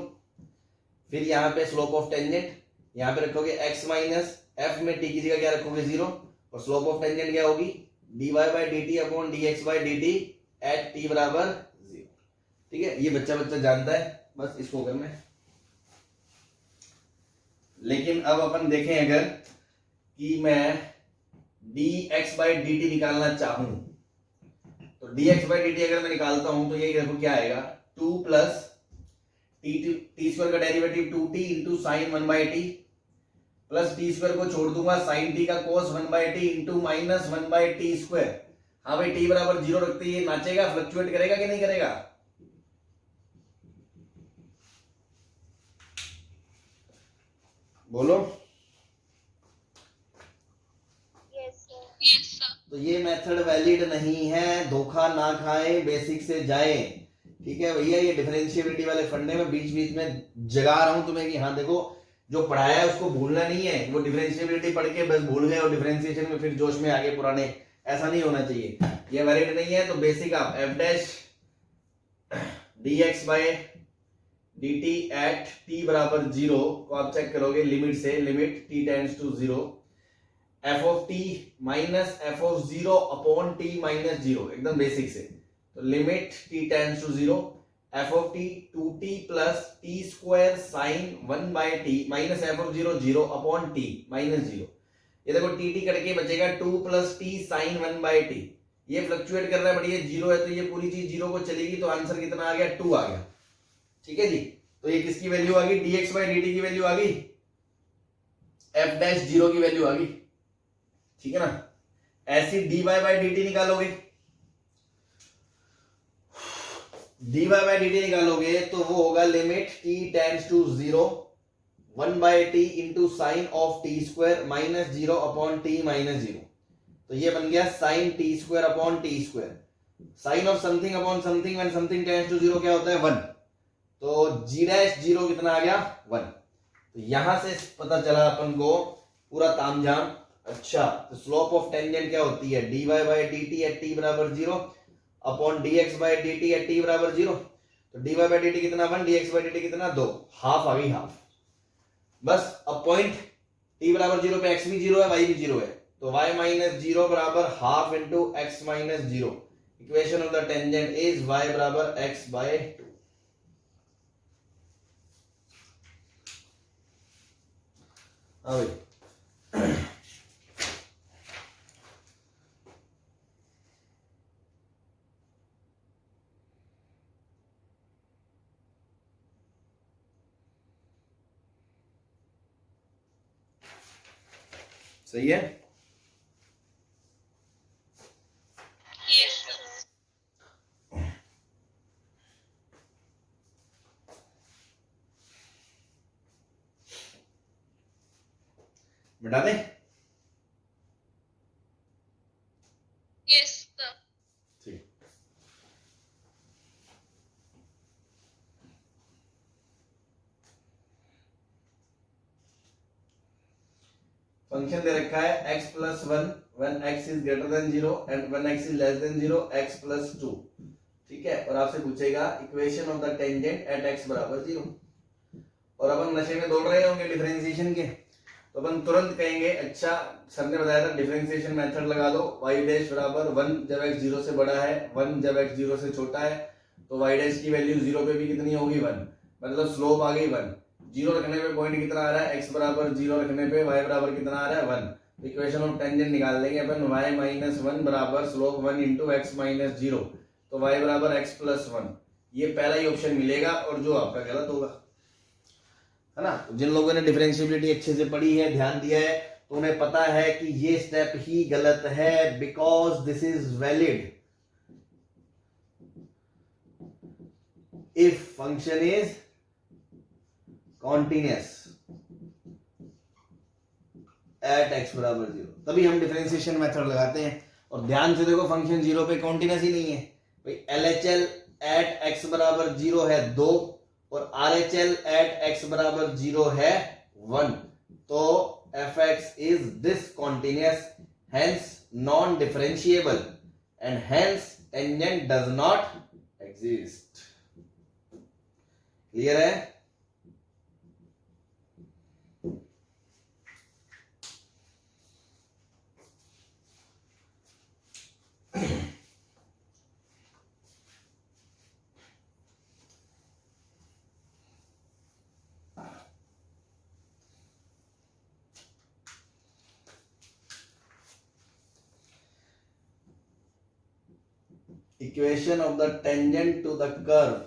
फिर यहाँ पे स्लोप ऑफ टेंजेंट यहाँ पे रखोगे x माइनस f में t की जगह क्या रखोगे 0, और स्लोप ऑफ टेंजेंट क्या होगी dy by dt upon dx by dt at t बराबर 0। ठीक है, ये बच्चा जानता है, बस इसको करना है। लेकिन अब अपन देखें अगर कि मैं dx बाई dt निकालना चाहूं तो dx बाई dt अगर मैं निकालता हूं तो ये देखो क्या आएगा, 2 प्लस टी स्क्वायर का derivative 2t into sine 1 by T, plus T square को छोड़ दूंगा साइन टी का कोस 1 by T into minus 1 by T square. हाँ भाई, टी बराबर 0 रखते ही नाचेगा, फ्लक्चुएट करेगा कि नहीं करेगा, बोलो। Yes sir. तो ये मेथड वैलिड नहीं है, धोखा ना खाएं, बेसिक से जाएं। ठीक है भैया, ये डिफरेंशिएबिलिटी वाले फंडे में बीच बीच में जगा रहा हूं तुम्हें कि हाँ देखो जो पढ़ाया है उसको भूलना नहीं है। वो डिफरेंशिएबिलिटी पढ़ के बस भूल गए और डिफरेंशिएशन में फिर जोश में आगे पुराने, ऐसा नहीं होना चाहिए। ये वैलिड नहीं है, तो बेसिक आप f dash dx by dt at t बराबर 0 को आप चेक करोगे लिमिट से, limit t tends to 0, f of t minus f of 0 upon t minus 0, एकदम बेसिक से। तो limit t tends to 0, f of t 2t plus t square sin 1 by t minus f of 0 0 upon t minus 0। ये देखो t t cut के बचेगा 2 plus t sin 1 by t, ये fluctuate कर रहा है बट ये 0 है, तो ये पूरी चीज 0 को चलेगी, तो आंसर कितना आ गया, 2 आ गया। ठीक है जी, तो ये किसकी वैल्यू आ गई, dx बाई dt की वैल्यू आ गई, f डैश 0 की वैल्यू आ गई। ठीक है ना, ऐसी dy बाई dt निकालोगे, dy बाई dt निकालोगे तो वो होगा limit t tends to 0 1 by T into sine of T square minus 0 upon T minus 0। तो ये बन गया sine T square upon T square. Sine of something upon something when something tends to 0 क्या होता है, 1। तो g डैश 0 कितना आ गया, 1। तो यहां से पता चला अपन को पूरा तामझाम। अच्छा, तो स्लोप ऑफ टेंजेंट क्या होती है, dy by dt at t बराबर 0 upon dx by dt at t बराबर 0। तो dy बाई dt कितना 1, dx बाई dt कितना 2, हाफ आ गई, हाफ। बस अब पॉइंट t बराबर 0 पे x भी 0 है, y भी 0 है, तो y माइनस 0 बराबर half into x minus 0। Equation of the tangent is y बराबर x बाय 2। हाँ भाई, सही है। Yes, sir. मिटा दे, Yes, sir. ठीक। फंक्शन दे रखा है x plus 1 when x is greater than 0 and when x is less than 0 x plus 2। ठीक है, और आपसे पूछेगा equation of the tangent at x बराबर 0। और अपन नशे में दौड़ रहे होंगे डिफरेंशिएशन के, तो अपन तुरंत कहेंगे अच्छा सर ने बताया था डिफरेंशिएशन मेथड लगा दो, y डैश बराबर 1 जब x 0 से बड़ा है, 1 जब x 0 से छोटा है, तो y डैश की वैल्यू 0 पे भी कितनी होगी, 1। मतलब स्लोप आ गई 1। 0 रखने पे पॉइंट कितना आ रहा है, x बराबर 0 रखने पे y बराबर कितना आ रहा है, 1। इक्वेशन ऑफ टेंजेंट निकाल देंगे अपन, y माइनस 1 बराबर स्लोप 1 इंटू x माइनस 0, तो y बराबर x प्लस 1। ये पहला ही ऑप्शन मिलेगा और जो आपका गलत होगा, है ना। जिन लोगों ने डिफरेंशिएबिलिटी अच्छे से पढ़ी है, ध्यान दिया है, तो उन्हें पता है कि ये स्टेप ही गलत है, because this is valid if function is continuous at x बराबर 0, तभी हम डिफरेंशिएशन मेथड लगाते हैं। और ध्यान से देखो, फंक्शन 0 पे कॉन्टिन्यूअस ही नहीं है भाई। LHL एट x बराबर 0 है 2 और RHL एट x बराबर 0 है 1, तो fx is discontinuous, hence non differentiable, and hence tangent does not exist। Clear है? Equation of the tangent to the curve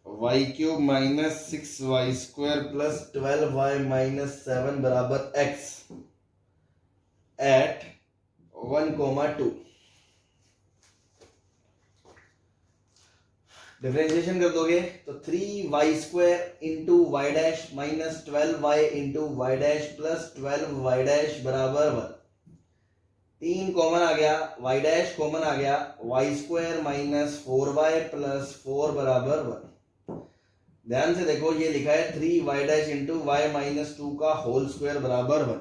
y cube minus 6y square plus 12y minus 7 बराबर x eight 1,2। Differentiation कर दोगे तो 3y square into Y dash minus 12y into Y dash plus 12y dash बराबर 1। 3 common आ गया, y dash common आ गया, y square minus 4y plus 4 बराबर 1। ध्यान से देखो, ये लिखा है 3y dash into Y minus 2 का होल स्क्वायर बराबर 1,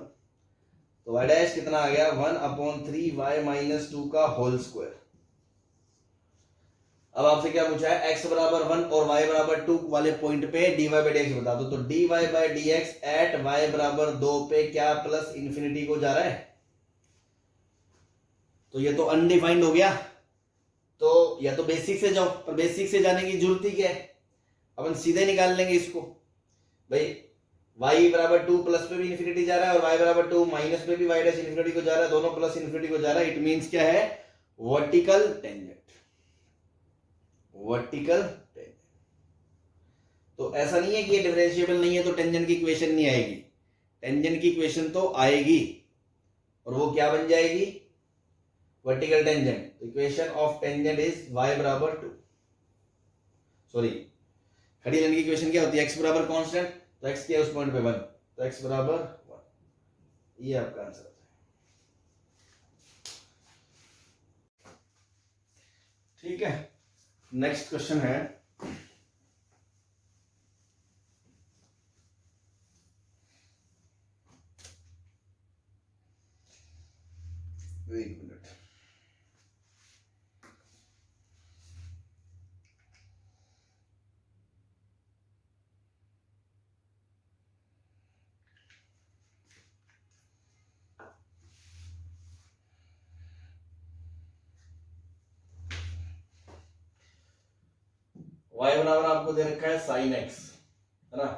तो y डैश कितना आ गया, 1/3y माइनस 2 का होल स्क्वायर। अब आपसे क्या पूछा है, x बराबर 1 और y बराबर 2 वाले पॉइंट पे dy बाई dx बता दो। तो dy by dx at y बराबर 2 पे क्या प्लस इंफिनिटी को जा रहा है, तो ये तो अनडिफाइंड हो गया। तो या तो बेसिक से जाओ, पर बेसिक से जाने की जरूरत ही क्या है, अपन सीधे निकाल लेंगे इसको भाई। y बराबर 2 प्लस पे भी इन्फिनिटी जा रहा है और y बराबर 2 माइनस पे भी y डैश इन्फिनिटी को जा रहा है, दोनों प्लस इन्फिनिटी को जा रहा है। इट मींस क्या है? Vertical tangent, vertical tangent. तो ऐसा नहीं है कि ये डिफरेंशिएबल नहीं है तो टेंजेंट की इक्वेशन नहीं आएगी, टेंजेंट की इक्वेशन तो आएगी और वो क्या बन जाएगी? Vertical tangent. Equation of tangent is y बराबर 2, सॉरी खड़ी लाइन की इक्वेशन क्या होती है? x बराबर कांस्टेंट, तो x क्या है उस पॉइंट पे 1, तो x बराबर 1। ये आपका आंसर है। ठीक है, नेक्स्ट क्वेश्चन है एक मिनट, y बराबर आपको दे रखा है sin x, है ना,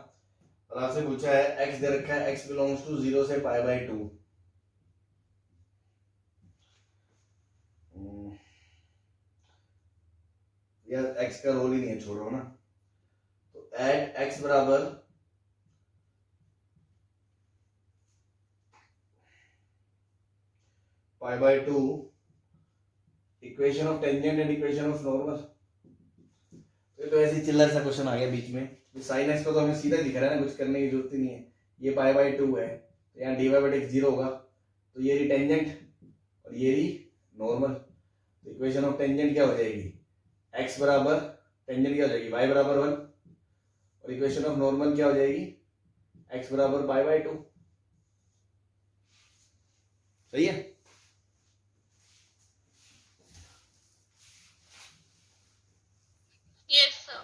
और आपसे पूछा है x दे रखा है x बिलोंग्स टू 0 से पाई बाई 2। यार x का रोल ही नहीं है, छोड़ो ना। तो एट x बराबर pi by 2 equation of tangent and equation of normal. तो ऐसे चिल्लर सा क्वेश्चन आ गया बीच में। साइन एक्स को तो हमें सीधा दिख रहा है ना, कुछ करने की जरूरत ही नहीं है। ये पाई बाई 2 है तो यहाँ डी वाई बाई एक्स 0 होगा, तो ये रही टेंजेंट और ये रही नॉर्मल। तो इक्वेशन ऑफ टेंजेंट क्या हो जाएगी? एक्स बराबर टेंजेंट क्या हो जाएगी? वाई बराबर 1, और इक्वेशन ऑफ नॉर्मल क्या हो जाएगी? एक्स बराबर पाई बाई 2। सही है। Yes sir.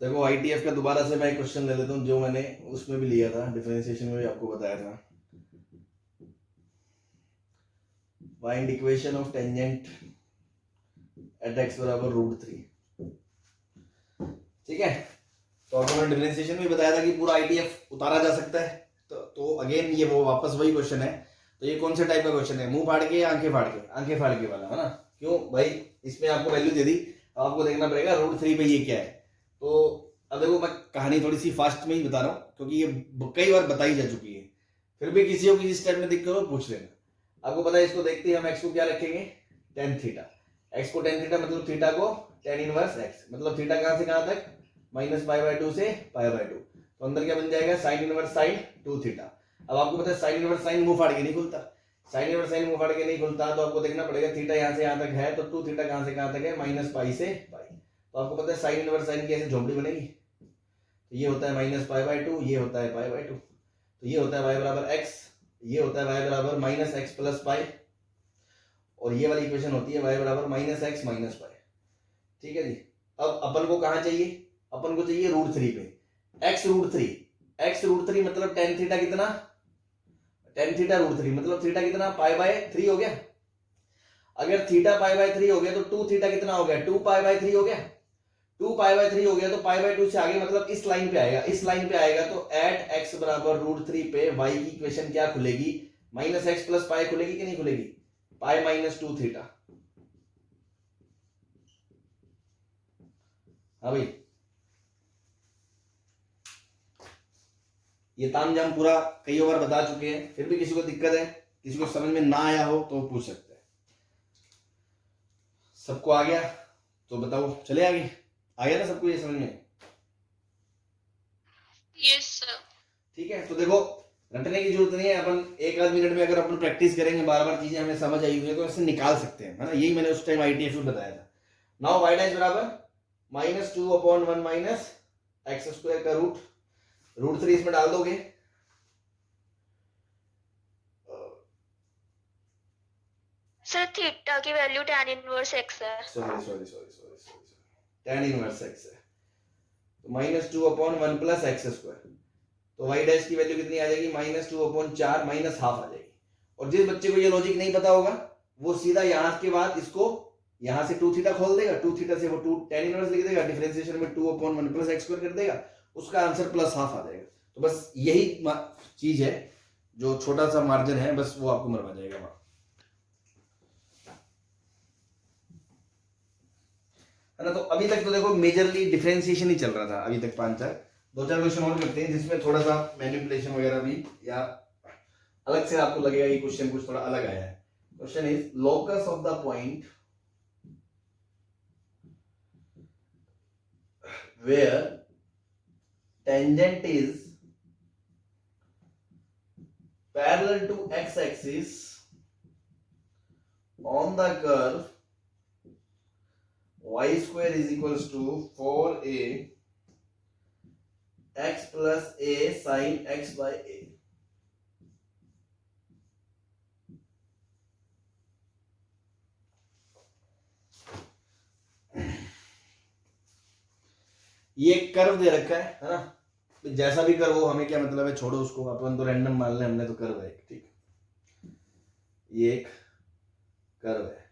देखो आईटीएफ का दोबारा से मैं एक क्वेश्चन ले लेता हूँ जो मैंने उसमें भी लिया था, डिफरेंशिएशन में भी आपको बताया था। Find equation of tangent at x बराबर √3। ठीक है, तो आपको मैंने डिफरेंशिएशन में बताया था कि पूरा आईटीएफ उतारा जा सकता है। तो अगेन ये वो वापस वही क्वेश्चन है। तो ये कौन से टाइप का क्वेश्चन है? मुंह फाड़ के या आंखें फाड़ के? आंखें फाड़ के वाला, है ना। क्यों भाई? इसमें आपको वैल्यू दे दी, आपको देखना पड़ेगा √3 पे ये क्या है। तो अब देखो मैं कहानी थोड़ी सी फास्ट में ही बता रहा हूँ क्योंकि ये कई बार बताई जा चुकी है, फिर भी किसी को किसी स्टेप में दिक्कत हो पूछ लेना। आपको पता है इसको देखते ही हम एक्स को क्या रखेंगे? tan theta. एक्स को tan थीटा मतलब थीटा को tan इनवर्स एक्स, मतलब थीटा कहां से कहां तक? माइनस पाई बाई 2 से पाई बाई 2। तो अंदर क्या बन जाएगा? Sine inverse sine 2 theta. अब आपको पता है साइन इनवर्स साइन मुंह फाड़ के नहीं खुलता, साइन इनवर्स साइन मुंह फाड़ के नहीं खुलता, तो आपको देखना पड़ेगा थीटा यहां से यहां तक है तो 2 थीटा कहां से कहां तक है? माइनस पाई से पाई। तो आपको पता है साइन इनवर्स साइन की ऐसे झोपड़ी बनेगी, तो ये होता है माइनस पाई बाई 2, ये होता है पाई बाई 2। तो ये होता है वाई बराबर एक्स, ये होता है वाई बराबर माइनस एक्स प्लस पाई, और ये वाली इक्वेशन होती है वाई बराबर माइनस एक्स माइनस पाई। ठीक है जी। अब अपन को कहां चाहिए? अपन को चाहिए √3 पे। एक्स √3, एक्स √3 मतलब tan थीटा कितना? tan थीटा √3 मतलब थीटा कितना? पाई बाई 3 हो गया। अगर थीटा पाई बाई 3 हो गया तो 2 थीटा कितना हो गया? 2 पाई बाई 3 हो गया। 2 पाई बाई 3 हो गया तो पाई बाई 2 से आगे मतलब इस लाइन पे आएगा, इस लाइन पे आएगा। तो एट एक्स बराबर √3 पे y की इक्वेशन क्या खुलेगी? माइनस एक्स प्लस पाई खुलेगी कि नहीं खुलेगी? Pi minus 2 theta. हाँ भाई, ये तामझाम पूरा कई बार बता चुके हैं, फिर भी किसी को दिक्कत है, किसी को समझ में ना आया हो तो पूछ सकते हैं। सबको आ गया तो बताओ, चले आगे? आ गया ना सबको ये समझ में? Yes sir. ठीक है, तो देखो रटने की जरूरत नहीं है। अपन एक आध मिनट में अगर अपन प्रैक्टिस करेंगे, बार बार चीजें हमें समझ आई हुई है तो ऐसे निकाल सकते हैं, है ना। यही मैंने उस टाइम आईटीएफ में बताया था। नाउ y डैश बराबर -2/1 माइनस एक्स स्क्वायर का √3 इसमें डाल दोगे। सर थीटा की वैल्यू tan इनवर्स x है। सॉरी tan इनवर्स x है, तो -2/1 प्लस एक्स स्क्वायर। तो y डैश की वैल्यू कितनी आ जाएगी? -2/4 माइनस हाफ आ जाएगी। और जिस बच्चे को ये लॉजिक नहीं पता होगा वो सीधा यहां के बाद इसको यहां से 2 थीटा खोल देगा, 2 थीटा से वो 2 tan इनवर्स लिख देगा, डिफरेंशिएशन में 2/1 प्लस x स्क्वायर कर देगा, उसका आंसर प्लस हाफ आ जाएगा। तो बस यही चीज है, जो छोटा सा मार्जिन है बस वो आपको मरवा जाएगा वहां, है ना। तो अभी तक तो देखो मेजरली डिफरेंशिएशन ही चल रहा था अभी तक, 2-4 क्वेश्चन और करते हैं जिसमें थोड़ा सा मैनिपुलेशन वगैरह भी, या अलग से आपको लगेगा ये क्वेश्चन कुछ थोड़ा अलग आया है। Question is locus of the point where tangent is parallel to x-axis on the curve y square is equals to 4a x plus a sin x by a। ये कर्व दे रखा है ना, तो जैसा भी कर्व हो हमें क्या मतलब है, छोड़ो उसको, अपन तो रैंडम मान ले, हमने तो कर्व है ठीक, ये एक कर्व है,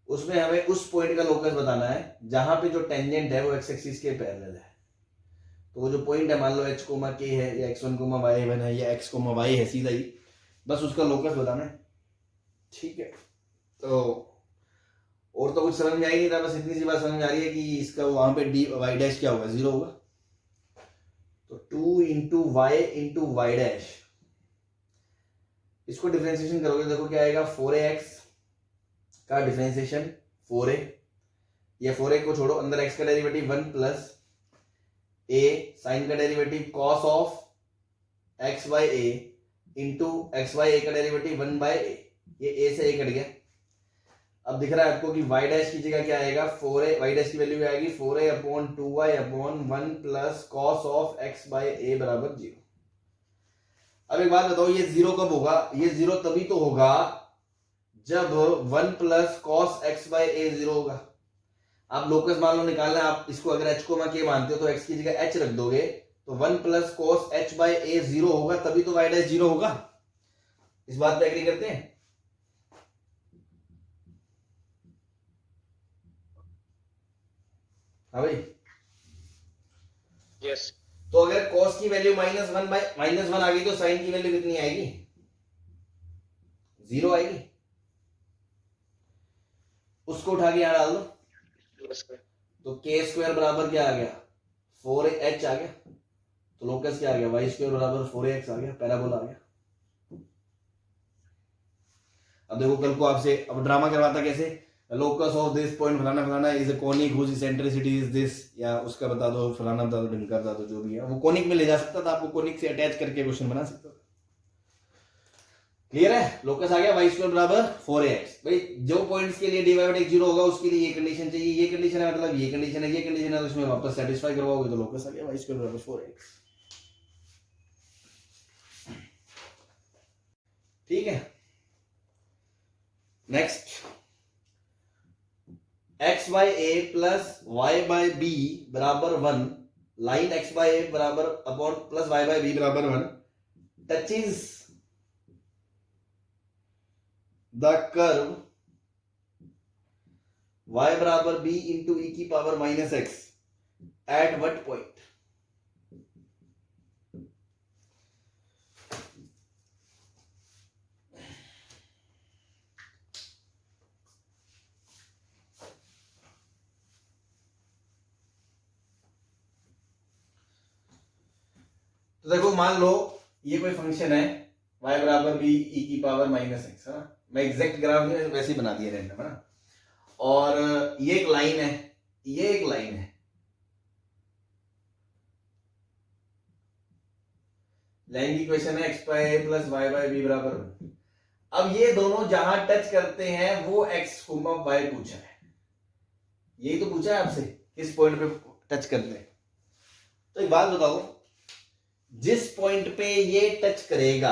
उसमें हमें उस पॉइंट का लोकस बताना है जहां पे जो टेंजेंट है वो एक्स एक्सिस के पैरेलल है। तो वो जो पॉइंट है मान लो h, k है या x1, y1 है या x, y है, सीधा ही बस उसका लोकस बताना है, ठीक है। तो और तो कुछ समझ में आ ही नहीं रहा, बस इतनी सी बात समझ में आ रही है कि इसका वहां पे डी वाई डैश क्या होगा, 0 होगा। तो 2 into Y into Y dash, इसको डिफरेंशिएशन करोगे देखो क्या आएगा, 4ax का डिफरेंशिएशन 4a, या 4a को छोड़ो, अंदर x का डेरिवेटिव 1 प्लस a साइन का derivative cos of x by a into x by a का डेरिवेटिव 1 बाय a, ये a से a कट गया। अब दिख रहा है आपको कि y डैश की जगह क्या आएगा, 4a, y डैश की वैल्यू आएगी 4a upon 2y upon 1 plus cos of x by a बराबर 0। अब एक बात बताओ, ये 0 कब होगा, ये 0 तभी तो होगा जब 1 plus cos x by a 0 होगा। आप लोकस मान लो निकालना है, आप इसको अगर h को k मानते हो तो x की जगह h रख दोगे, तो 1 plus cos h by a 0 होगा, तभी तो y डैश 0 होगा। इस बात पे एग्री करते हैं? हाँ भाई, Yes. तो अगर cos की वैल्यू -1 आ गई तो sin की वैल्यू कितनी आएगी, 0 आएगी। उसको उठा के यहां डाल दो, Yes, sir. तो k स्क्वायर बराबर क्या आ गया, 4h आ गया, तो लोकस क्या आ गया, y स्क्वायर बराबर 4ax आ गया, पैराबोला आ गया। अब देखो कल को आपसे अब ड्रामा करवाता कैसे, लोकस ऑफ दिस पॉइंट फलाना फलाना is a conic whose eccentricity is this, या उसका बता दो, फलाना बता दो, ढिमका बता दो, जो भी है वो कोनिक में ले जा सकता था, आपको कोनिक से अटैच करके क्वेश्चन बना सकता था। क्लियर है, लोकस आ गया y स्क्वायर बराबर 4ax। भाई जो पॉइंट्स के लिए dy बाय dx 0 होगा उसके लिए ये कंडीशन चाहिए, ये कंडीशन है, मतलब ये कंडीशन है, ये कंडीशन है, तो उसमें वापस सेटिस्फाई करवाओगे तो लोकस आ गया y स्क्वायर बराबर 4ax। ठीक है, next x by a plus y by b बराबर 1, लाइन x बाय a बराबर upon plus y by b बराबर 1 टचेस द कर्व y बराबर b इंटू e की power minus x at what point. तो देखो मान लो ये कोई फंक्शन है y बराबर b e की पावर माइनस x, है ना, मैं एग्जैक्ट ग्राफ नहीं वैसे ही बना दिया रैंडम, है ना, और ये एक लाइन है, ये एक लाइन है, लाइन की इक्वेशन है x by a plus y by b बराबर 1। अब ये दोनों जहां टच करते हैं वो x, y पूछा है, यही तो पूछा है आपसे, किस पॉइंट पे टच करते हैं। तो एक बात बताओ, जिस पॉइंट पे ये टच करेगा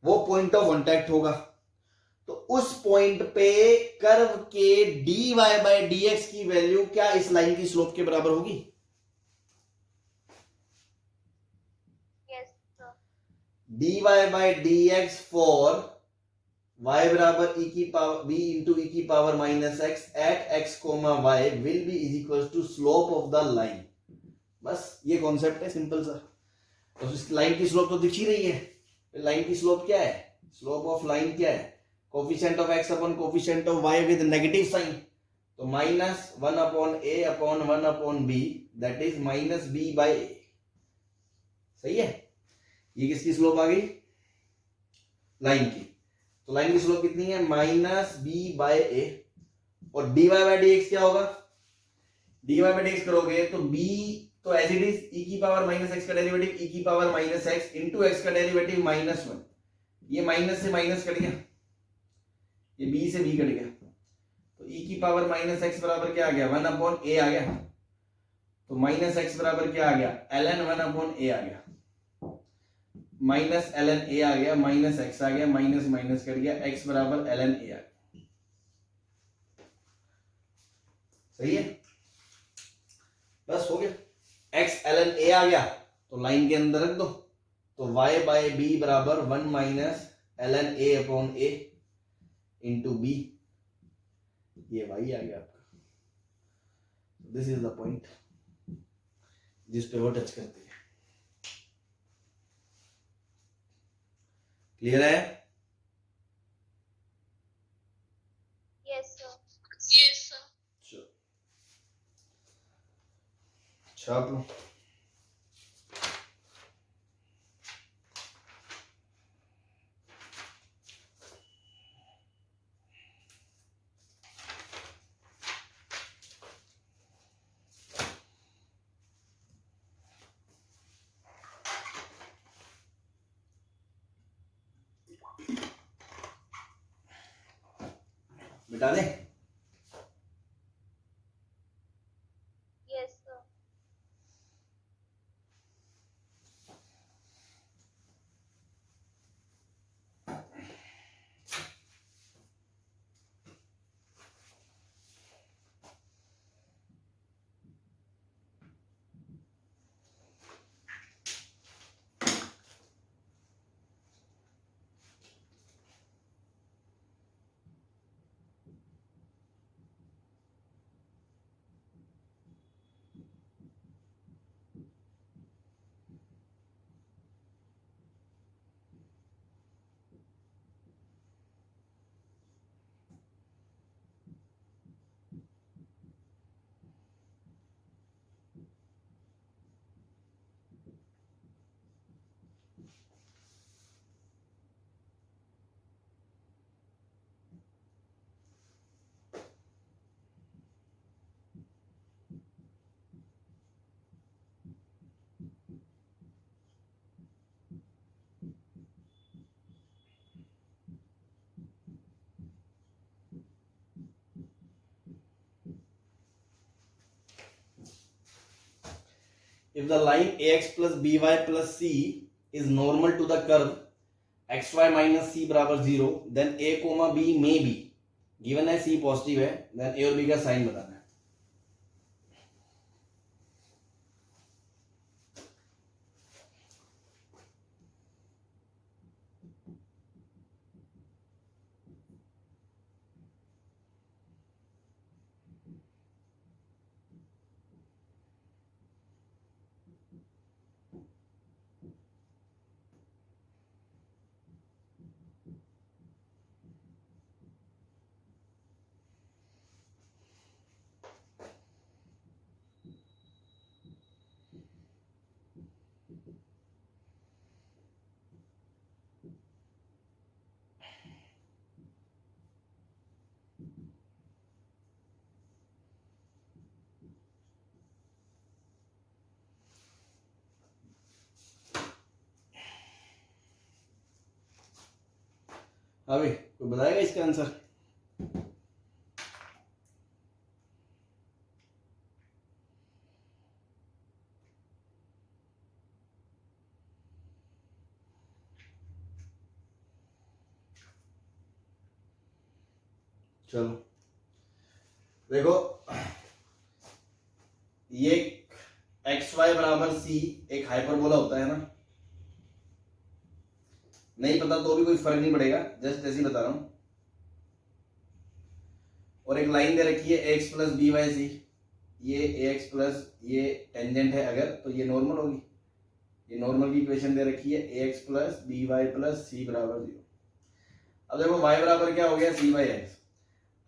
वो पॉइंट ऑफ कांटेक्ट होगा, तो उस पॉइंट पे कर्व के dy बाय dx की वैल्यू क्या इस लाइन की स्लोप के बराबर होगी? Yes, sir. dy by dx for y बराबर e की पावर b इंटू e की power minus x at x comma y will be is equal to slope of the line. बस ये कॉन्सेप्ट है सिंपल सा। तो इस लाइन की स्लोप तो दिख ही रही है। लाइन की स्लोप क्या है? स्लोप ऑफ लाइन क्या है? Coefficient of x upon coefficient of y with negative sign. तो minus 1 upon a upon 1 upon b that is minus b by a। सही है? ये किसकी स्लोप आ गई? लाइन की। तो लाइन की स्लोप कितनी है? Minus b by a। और dy बाय dx क्या होगा? dy बाय dx करोगे तो b तो एज इट इज e की पावर माइनस x का डेरिवेटिव e की power minus x into x का डेरिवेटिव माइनस 1। ये माइनस से माइनस कट गया, ये b से b कट गया, तो e की पावर माइनस x बराबर क्या आ गया? 1 अपॉन a आ गया। तो माइनस x बराबर क्या आ गया? ln 1 अपॉन a आ गया, माइनस ln a आ गया, माइनस x आ गया, माइनस माइनस कट गया, x बराबर ln a आ गया। सही है? बस हो गया। x ln a आ गया तो लाइन के अंदर रख दो। तो y बाय b बराबर 1 minus ln a upon a into b। ये y आ गया आपका। दिस इज द पॉइंट जिस पे वो टच करती है। क्लियर है? Yes, sir. Yes, sir. चलो छाप लो। मिटा दे। Yes, sir. If the line ax plus by plus c is normal to the curve xy minus c बराबर 0, then a comma b may be given है c positive है, then a और b का sign बताना है। अभी कोई बताएगा इसका आंसर? चलो देखो, ये एक्स वाई बराबर सी एक हाइपरबोला होता है ना, नहीं पता तो भी कोई फर्क नहीं पड़ेगा, जस्ट ऐसे ही बता रहा हूं। और एक लाइन दे रखी है x plus B Y C, ये एक्स प्लस ये टेंजेंट है अगर, तो ये नॉर्मल होगी, ये नॉर्मल की इक्वेशन दे रखी है x plus B y plus c बराबर 0। अब देखो y बराबर क्या हो गया सी बाई एक्स।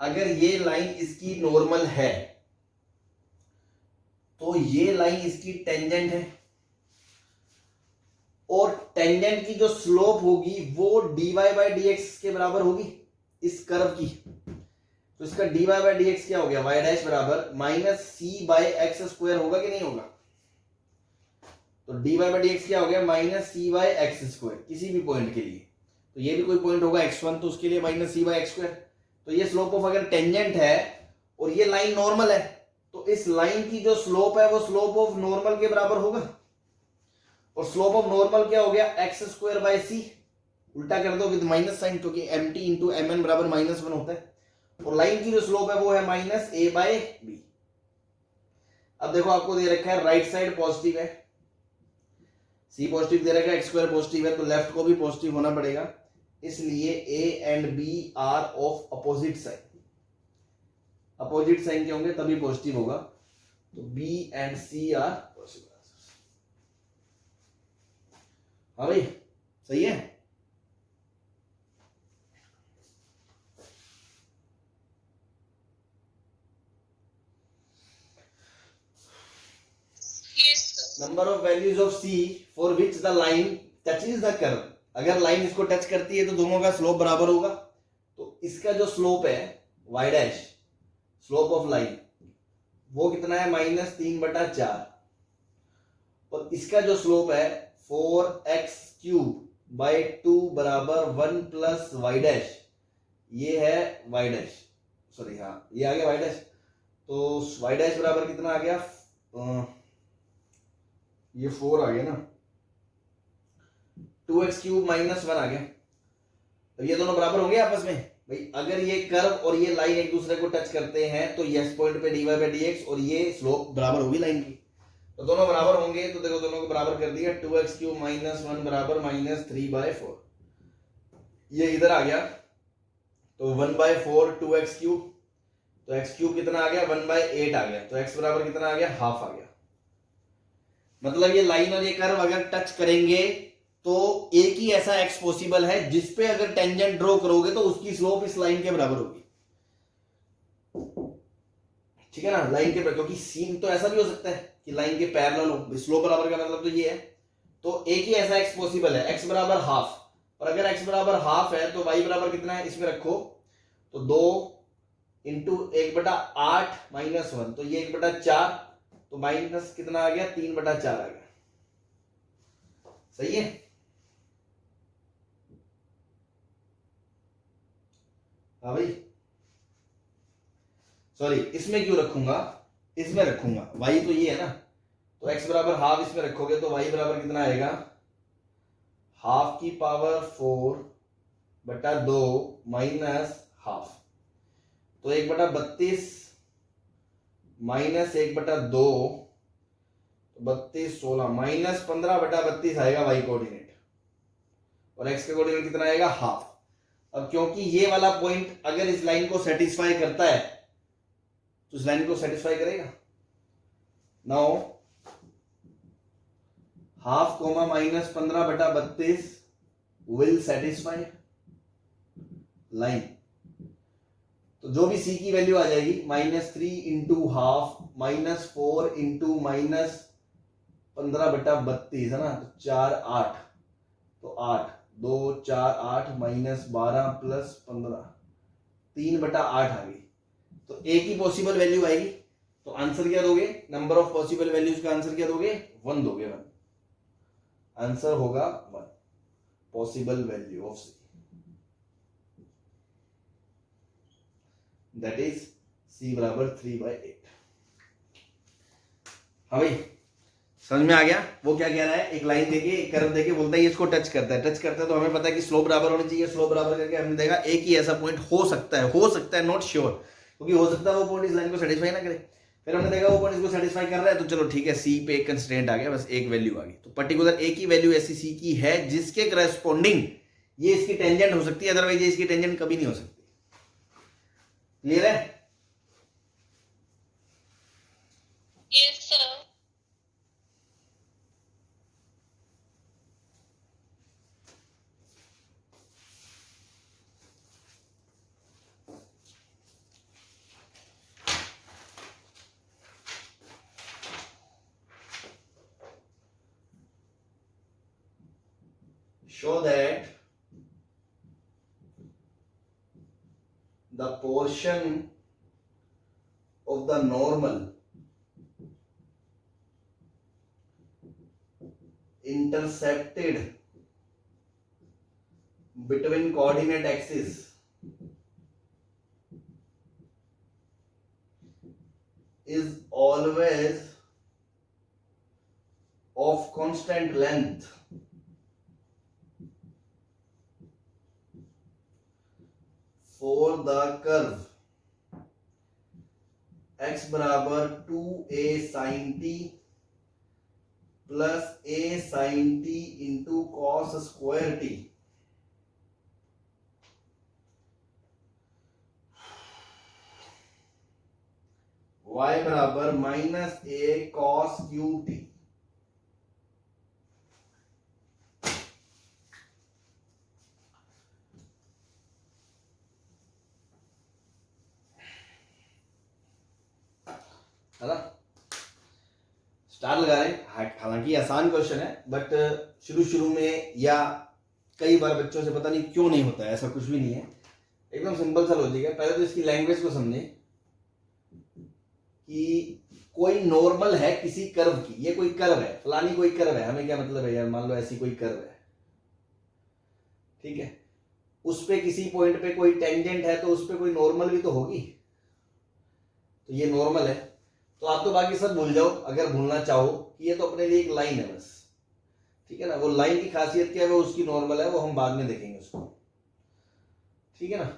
अगर ये लाइन इसकी नॉर्मल है तो ये लाइन इसकी टेंजेंट है, और टेंजेंट की जो स्लोप होगी वो dy बाई dx के बराबर होगी इस कर्व की। तो इसका dy बाई dx क्या हो गया, y डैश बराबर minus C by x square होगा कि नहीं होगा। तो dy बाई dx क्या हो गया, minus C by x square किसी भी पॉइंट के लिए। तो ये भी कोई पॉइंट होगा x1, तो उसके लिए minus C by x square. तो ये स्लोप ऑफ अगर टेंजेंट है और ये लाइन नॉर्मल है, तो इस लाइन की जो स्लोप है वो स्लोप ऑफ नॉर्मल के बराबर होगा। और स्लोप ऑफ नॉर्मल क्या हो गया, एक्स स्क्वायर बाय सी, उल्टा कर दो विद माइनस साइन, क्योंकि m t into m n बराबर -1 होता है। और लाइन की जो स्लोप है वो है माइनस ए बाय बी। अब देखो आपको दे रखा है राइट साइड पॉजिटिव है, सी पॉजिटिव दे रखा है, एक्स स्क्वायर पॉजिटिव है, तो लेफ्ट को भी पॉजिटिव होना पड़ेगा, इसलिए a and b are of opposite sign. Opposite sign के होंगे तभी पॉजिटिव होगा, तो b and c are positive. हाँ भाई सही है। Number of values of c for which the line touches the curve. अगर लाइन इसको टच करती है तो दोनों का स्लोप बराबर होगा। तो इसका जो स्लोप है y dash, slope of line, वो कितना है -3/4, और इसका जो स्लोप है 4x³/2 बराबर 1 प्लस y डैश, ये है y डैश, सॉरी हाँ ये आ गया y डैश। तो y डैश बराबर कितना आ गया, ये 4 आ गया ना, 2x³ -1 आ गया। तो ये दोनों बराबर हो गए आपस में भाई। अगर ये कर्व और ये लाइन एक दूसरे को टच करते हैं तो यस पॉइंट पे dy बाई dx और ये स्लोप बराबर होगी लाइन की, तो दोनों बराबर होंगे। तो देखो दोनों को बराबर कर दिया, 2x³ -1 बराबर -3/4, ये इधर आ गया, तो 1/4 2x³, तो x³ कितना आ गया 1/8 आ गया, तो x बराबर कितना आ गया, हाफ आ गया। मतलब ये लाइन और ये कर्व अगर टच करेंगे तो एक ही ऐसा x पॉसिबल है जिसपे अगर टेंजेंट ड्रॉ करोगे तो उसकी स्लोप इस लाइन के बराबर होगी, ठीक है ना, लाइन के बराबर। क्योंकि सीन तो ऐसा भी हो सकता है कि लाइन के पैरेलल हो, स्लोप बराबर का मतलब तो ये है। तो एक ही ऐसा x पॉसिबल है, x बराबर हाफ, और अगर x बराबर हाफ है तो y बराबर कितना है इसमें रखो, तो 2 इंटू 1/8 -1, तो ये 1/4, तो माइनस कितना आ गया 3/4 आ गया। सही है। हाँ भाई सॉरी, इसमें क्यों रखूंगा, इसमें रखूंगा, y तो ये है ना, तो x बराबर हाफ इसमें रखोगे तो y बराबर कितना आएगा, ½ माइनस हाफ, तो 1/32 माइनस 1/2, 32 16 -15/32 आएगा y कोऑर्डिनेट, और x का कोऑर्डिनेट कितना आएगा, हाफ। अब क्योंकि ये वाला पॉइंट अगर इस लाइन को सेटिस्फाई करता है तो इस लाइन को सेटिस्फाई करेगा। Now half comma -15/32 will satisfy line. तो जो भी c की वैल्यू आ जाएगी -3 इंटू हाफ -4 इंटू -15/32 है ना, तो 4 8, तो 8 2 4 8 -12 प्लस 15 3/8 आ गई। तो एक ही पॉसिबल वैल्यू आएगी, तो आंसर क्या दोगे, नंबर ऑफ पॉसिबल वैल्यूज का आंसर क्या दोगे, 1 दोगे, 1 आंसर होगा 1 possible value of c, that is c बराबर 3/8। हाँ भाई समझ में आ गया। वो क्या कह रहा है, एक लाइन देके एक कर्व देके बोलता है ये इसको टच करता है, टच करता है तो हमें पता है कि स्लोप बराबर होनी चाहिए, स्लोप बराबर करके हमने देखा एक ही ऐसा पॉइंट हो सकता है नॉट श्योर, क्योंकि हो सकता है वो पॉइंट इस लाइन को सेटिस्फाई ना करे। फिर हमने देखा वो पॉइंट इसको सेटिस्फाई कर रहा है, तो चलो ठीक है, सी पे एक कंस्ट्रेंट आ गया, बस एक वैल्यू आ गई। तो पर्टिकुलर एक ही वैल्यू ऐसी सी की है जिसके करस्पॉन्डिंग ये इसकी टेंजेंट हो सकती है, अदरवाइज ये इसकी टेंजेंट कभी नहीं हो सकती। क्लियर है? Yes, sir. Show that the portion of the normal intercepted between coordinate axes is always of constant length for the curve x बराबर 2a sin t plus a sin t into cos square t। y बराबर minus a cos Q t। है ना? Star लगा रहे, हालांकि आसान question है, but शुरू में या कई बार बच्चों से पता नहीं क्यों नहीं होता है, ऐसा कुछ भी नहीं है, एकदम सिंपल सा लॉजिक है। पहले तो इसकी लैंग्वेज को समझे कि कोई नॉर्मल है किसी कर्व की, ये कोई कर्व है, फलानी कोई कर्व है, हमें क्या मतलब है यार, मान लो ऐसी कोई कर्व है, ठीक है, उस पे किसी पॉइंट पे कोई टेंजेंट है, तो उस पे कोई नॉर्मल भी तो होगी, तो ये नॉर्मल है। तो आप तो बाकी सब भूल जाओ अगर भूलना चाहो कि ये तो अपने लिए एक लाइन है बस, ठीक है ना। वो लाइन की खासियत क्या है, वो उसकी नॉर्मल है, वो हम बाद में देखेंगे उसको, ठीक है ना।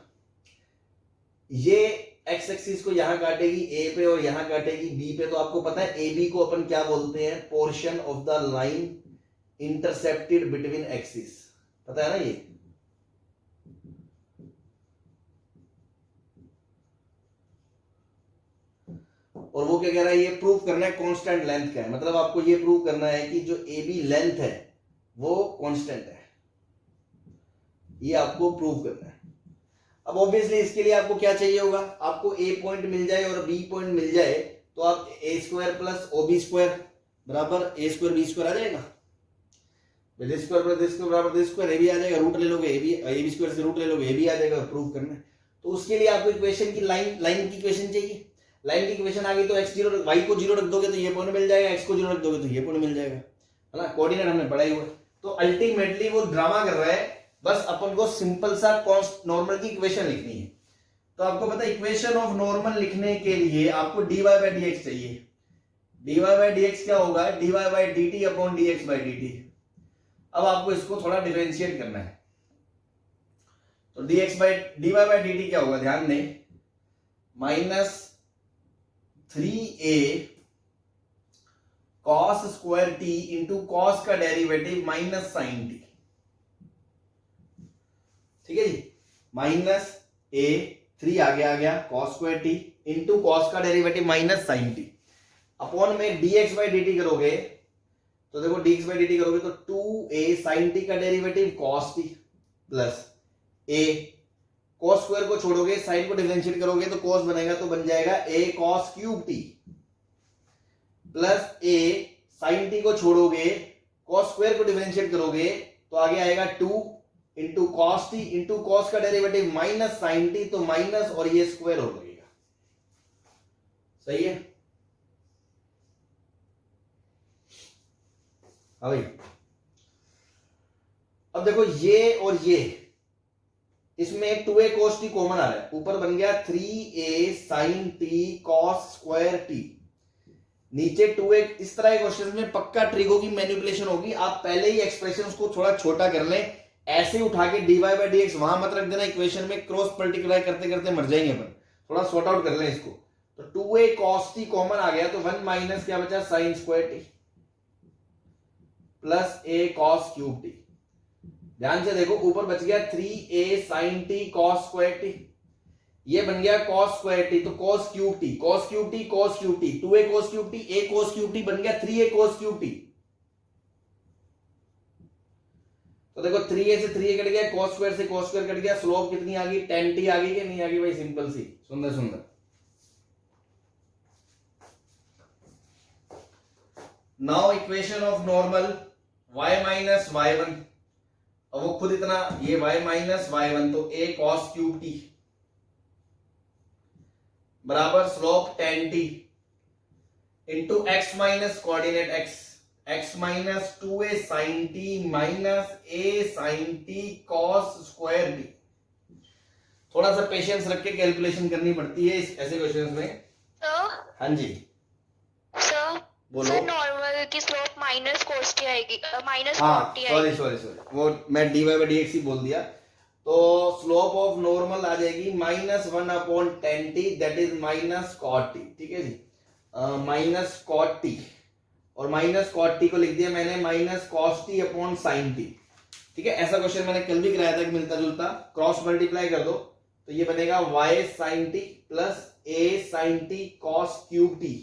ये एक्स एक्सिस को यहां काटेगी ए पे और यहां काटेगी बी पे, तो आपको पता है ए बी को अपन क्या बोलते हैं, portion of the line intercepted between axis, पता है ना ये। और वो क्या कह रहा है, ये प्रूव करना है कांस्टेंट लेंथ का है, मतलब आपको ये प्रूव करना है कि जो ए बी लेंथ है वो कांस्टेंट है, ये आपको प्रूव करना है। अब ऑब्वियसली इसके लिए आपको क्या चाहिए होगा, आपको ए पॉइंट मिल जाए और बी पॉइंट मिल जाए, तो आप a square plus o b square बराबर ए स्क्वायर बी स्क्वायर आ जाएगा, this square plus this square बराबर दिस स्क्वायर, ए भी आ जाएगा, रूट ले लोगे ए बी स्क्वायर से रूट ले लोगे, ए भी आ जाएगा, प्रूव करना है। तो उसके लिए आपको इक्वेशन की लाइन की इक्वेशन चाहिए। लाइन की इक्वेशन आ गई तो x0 y को 0 रख दोगे तो ये पॉइंट मिल जाएगा, x को 0 रख दोगे तो ये पॉइंट मिल जाएगा, है ना। कोऑर्डिनेट हमने पढ़ा ही हुआ है। तो अल्टीमेटली वो ड्रामा कर रहा है, बस अपन को सिंपल सा नॉर्मल की इक्वेशन लिखनी है। तो आपको पता है इक्वेशन ऑफ नॉर्मल लिखने के लिए आपको dy बाय dx चाहिए। dy बाय dx क्या होगा, dy by dt upon dx by dt। अब आपको इसको थोड़ा डिफरेंशिएट करना है, तो dy बाय dt क्या होगा, ध्यान दें, minus 3a cos square t into cos का डेरिवेटिव माइनस साइन t, ठीक है जी। माइनस a 3 आगे आ गया cos square t into cos का derivative minus sine t upon में dx बाई dt करोगे, तो देखो dx बाई dt करोगे तो 2a साइन t का derivative cos t plus a cos square को छोड़ोगे, साइन को डिफरेंशिएट करोगे तो cos बनेगा, तो बन जाएगा a cos cube t plus a sine t को छोड़ोगे, cos स्क्वायर को डिफरेंशिएट करोगे तो आगे आएगा 2 into cos t into cos का डेरिवेटिव माइनस साइन t, तो माइनस और ये स्क्वायर हो लगेगा, सही है। हाँ भाई, अब देखो ये और ये, इसमें 2a cos t कॉमन आ रहा है, ऊपर बन गया 3a sin t cos square t, नीचे 2a। इस तरह के क्वेश्चंस में पक्का ट्रिगो की मैनिपुलेशन होगी, आप पहले ही एक्सप्रेशंस को थोड़ा छोटा कर लें, ऐसे उठा के dy बाय dx वहां मत रख देना इक्वेशन में, क्रॉस मल्टीप्लाई करते करते मर जाएंगे अपन, थोड़ा सॉर्ट आउट कर लें इसको। तो 2a cos t कॉमन आ गया, तो 1 माइनस क्या बचा, sin square t plus a cos cube t ध्यान से देखो, ऊपर बच गया 3a sin t cos square t, ये बन गया cos square t, तो cos cube t, cos cube t, cos cube t, 2a cos cube t, a cos cube t बन गया 3a cos क्यूब t। तो देखो 3a से 3a cut गया, cos स्क्वायर से cos स्क्वायर कट गया, slope कितनी आ गई, tan t आ गई कि नहीं आ गई भाई, सिंपल सी, सुंदर सुंदर। Now equation of normal y minus y1, अब वो खुद इतना, ये y माइनस y1, तो a cos क्यूब t बराबर slope tan t into x minus coordinate x minus 2a sin t minus a sin t cos square t। थोड़ा सा patience रख के कैलकुलेशन करनी पड़ती है इस ऐसे क्वेश्चंस में। सर हाँ जी सर बोलो। सर नॉर्मल की स्लोप माइनस कोस टी आएगी, माइनस हाँ कॉट टी सॉरी आएगी। सॉरी सॉरी, वो मैं dy बाई dx ही बोल दिया। तो स्लोप ऑफ नॉर्मल आ जाएगी minus 1/10t, that is minus cot t, ठीक है जी, माइनस कॉट टी, और माइनस कॉट टी को लिख दिया मैंने minus cos t upon sine t, ठीक है। ऐसा क्वेश्चन मैंने कल भी कराया था कि मिलता जुलता, क्रॉस मल्टीप्लाई कर दो तो ये बनेगा y sin t plus a sign t cos cube t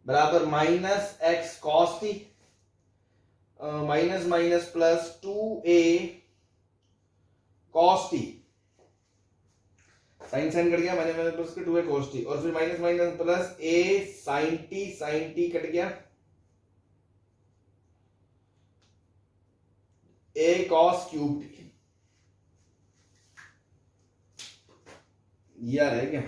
बराबर minus x cos t, minus minus plus 2a cos t, sin sin cut गया, मैंने प्लस के 2a कॉस टी, और फिर minus minus plus a sign t cut गया, a cos cube t, ये आ रहा है क्या?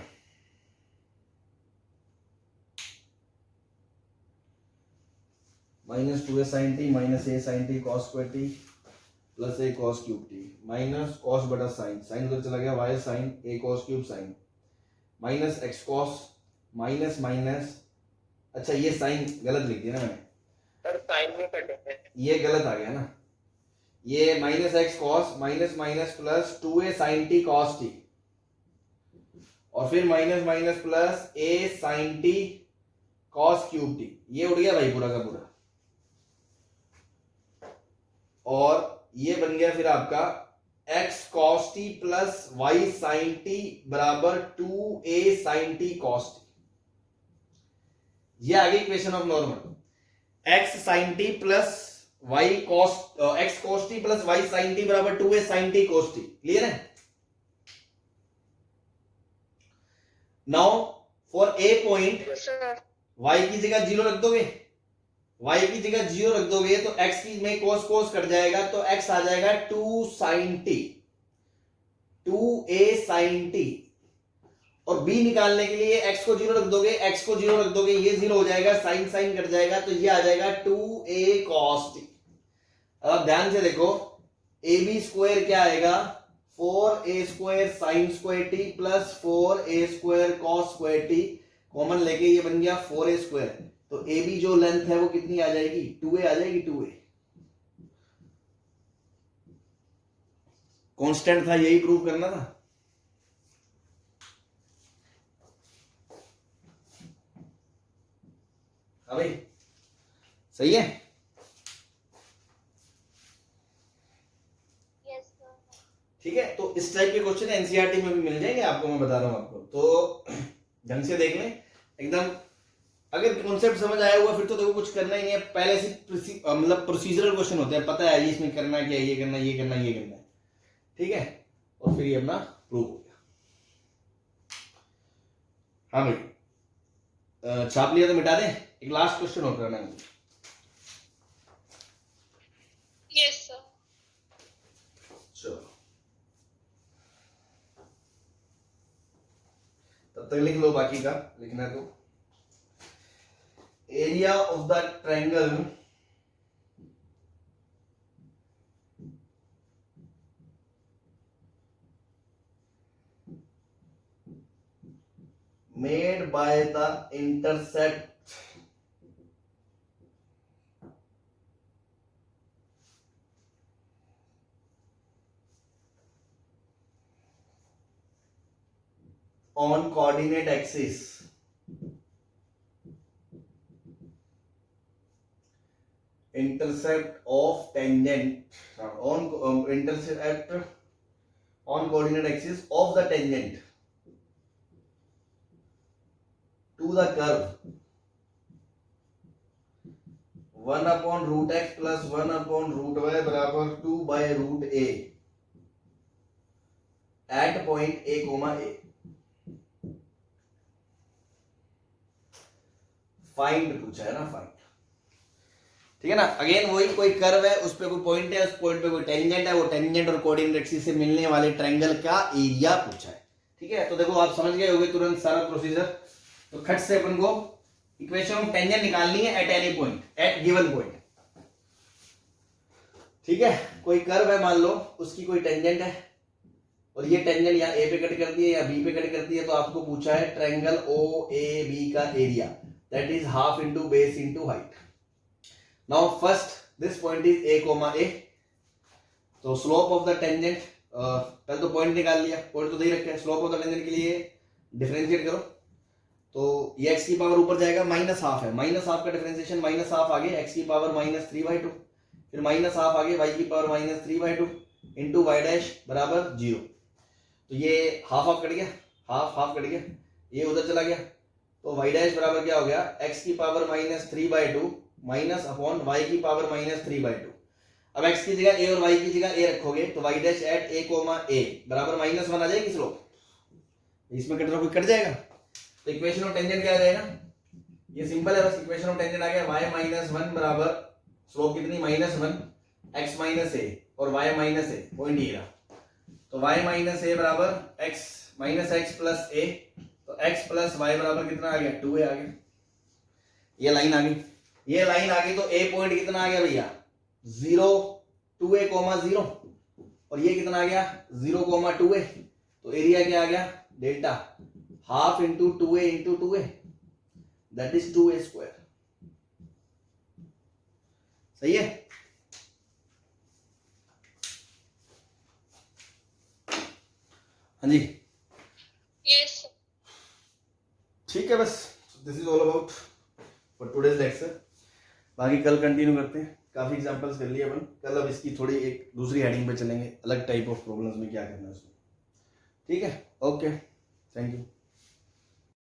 Minus 2a sign t minus a sign t cos square t plus a cos cube t minus cos बटा sine, sine उधर चला गया, y sine a cos cube sine minus x cos minus minus, अच्छा ये sign गलत लिख दिया ना मैंने सर, साइन में कटेंगे। ये गलत आ गया ना, ये minus x cos minus minus plus 2a sign t cos t, और फिर minus minus plus a sign t cos cube t, ये उड़ गया भाई पूरा का पूरा, और ये बन गया फिर आपका x cos t plus y sin t बराबर 2a sin t cos t, ये आ गई equation of normal, x sin t plus y cos x cos t plus y sin t बराबर 2a sin t cos t, clear है। Now for a point sir y की जगह 0 रख दोगे, y की जगह 0 रख दोगे तो x की में cos cos कट जाएगा, तो x आ जाएगा 2 sin t, 2a sin t, और b निकालने के लिए x को 0 रख दोगे, x को 0 रख दोगे, ये 0 हो जाएगा, साइन साइन कट जाएगा, तो ये आ जाएगा 2a cos t। अब ध्यान से देखो, ab स्क्वायर क्या आएगा, 4a square sine square t plus 4a square cos square t, common लेके ये बन गया 4a स्क्वायर, तो ए बी जो लेंथ है वो कितनी आ जाएगी, 2a आ जाएगी, 2a कांस्टेंट था, यही प्रूव करना था। हाँ भाई सही है, यस सर। ठीक है। तो इस टाइप के क्वेश्चन एनसीईआरटी में भी मिल जाएंगे आपको, मैं बता रहा हूं आपको, तो ढंग से देख लें एकदम। अगर कॉन्सेप्ट समझ आया हुआ फिर तो देखो कुछ करना ही नहीं है, पहले से मतलब प्रोसीजरल क्वेश्चन होते हैं, पता है ये इसमें करना क्या है, ये करना ये करना ये करना है, ठीक है, और फिर ये अपना प्रूव हो गया। हाँ भाई छाप लिया तो मिटा दें, एक लास्ट क्वेश्चन और करना है मुझे। Yes sir. चलो तब तक लिख लो, बाकी का लिखना है तो। Area of the triangle made by the intercept on coordinate axis intercept of tangent on coordinate axis of the tangent to the curve 1 upon root x plus 1 upon root y बराबर 2 by root a at point a comma a. Find पूछा है ना, find, ठीक है ना। Again वही, कोई curve है, उस पे कोई पॉइंट है, उस पॉइंट पे कोई टेंजेंट है, वो टेंजेंट और कोऑर्डिनेट एक्सिस से मिलने वाले ट्रायंगल का एरिया पूछा है, ठीक है। तो देखो आप समझ गए होगे तुरंत सारा प्रोसीजर। तो खट से अपन को इक्वेशन ऑफ टेंजेंट निकालनी है at any point, at given point, ठीक है। कोई कर्व है मान लो, उसकी कोई टेंजेंट है और ये टेंजेंट या ए पे कट करती है या बी पे कट करती है, तो आपको पूछा है ट्रायंगल ओ ए बी का area, that is half into base into height. Now first this point is A comma A, तो स्लोप ऑफ द टेंजेंट, पहले तो पॉइंट निकाल लिया, पॉइंट तो दे रखा है। स्लोप ऑफ द टेंजेंट के लिए डिफरेंशिएट करो, तो ये एक्स की पावर ऊपर जाएगा, माइनस हाफ है, माइनस हाफ का डिफरेंशिएशन, माइनस हाफ आगे एक्स की पावर माइनस 3/2, फिर माइनस हाफ आगे वाई की power minus 3/2 into Y dash बराबर 0। तो ये हाफ हाफ कट गया, हाफ हाफ कट गया, ये उधर चला गया, तो वाई डैश बराबर क्या हो गया, एक्स की power minus 3/2 minus upon y की पावर माइनस 3/2। अब एक्स की जगह ए और वाई की जगह ए रखोगे, तो Y dash at A comma ए बराबर -1 आ जाएगी स्लोप, इसमें कट रहा, कट जाएगा। तो इक्वेशन ऑफ टेंजेंट क्या आ जाएगा, ये सिंपल है, बस इक्वेशन ऑफ टेंजेंट आ गया y -1 बराबर स्लोप कितनी -1 x माइनस ए और y माइनस ए, पॉइंट ये रहा। तो y माइनस ए बराबर x माइनस एक्स प्लस ए, तो x प्लस वाई बराबर कितना आ गया, 2a आ गया। ये लाइन आ गई, ये लाइन आ गई, तो a पॉइंट कितना आ गया भैया 0 2a, 0, और ये कितना आ गया 0, 2a, तो एरिया क्या आ गया delta half into 2a into 2a, that is 2a square. सही है। हाँ जी, यस ठीक है, बस this is all about for today's lecture. बाकी कल कंटिन्यू करते हैं, काफी एग्जांपल्स कर लिए अपन कल। अब इसकी थोड़ी एक दूसरी हेडिंग पे चलेंगे, अलग टाइप ऑफ प्रॉब्लम्स में क्या करना है उसमें, ठीक है। Okay, thank you.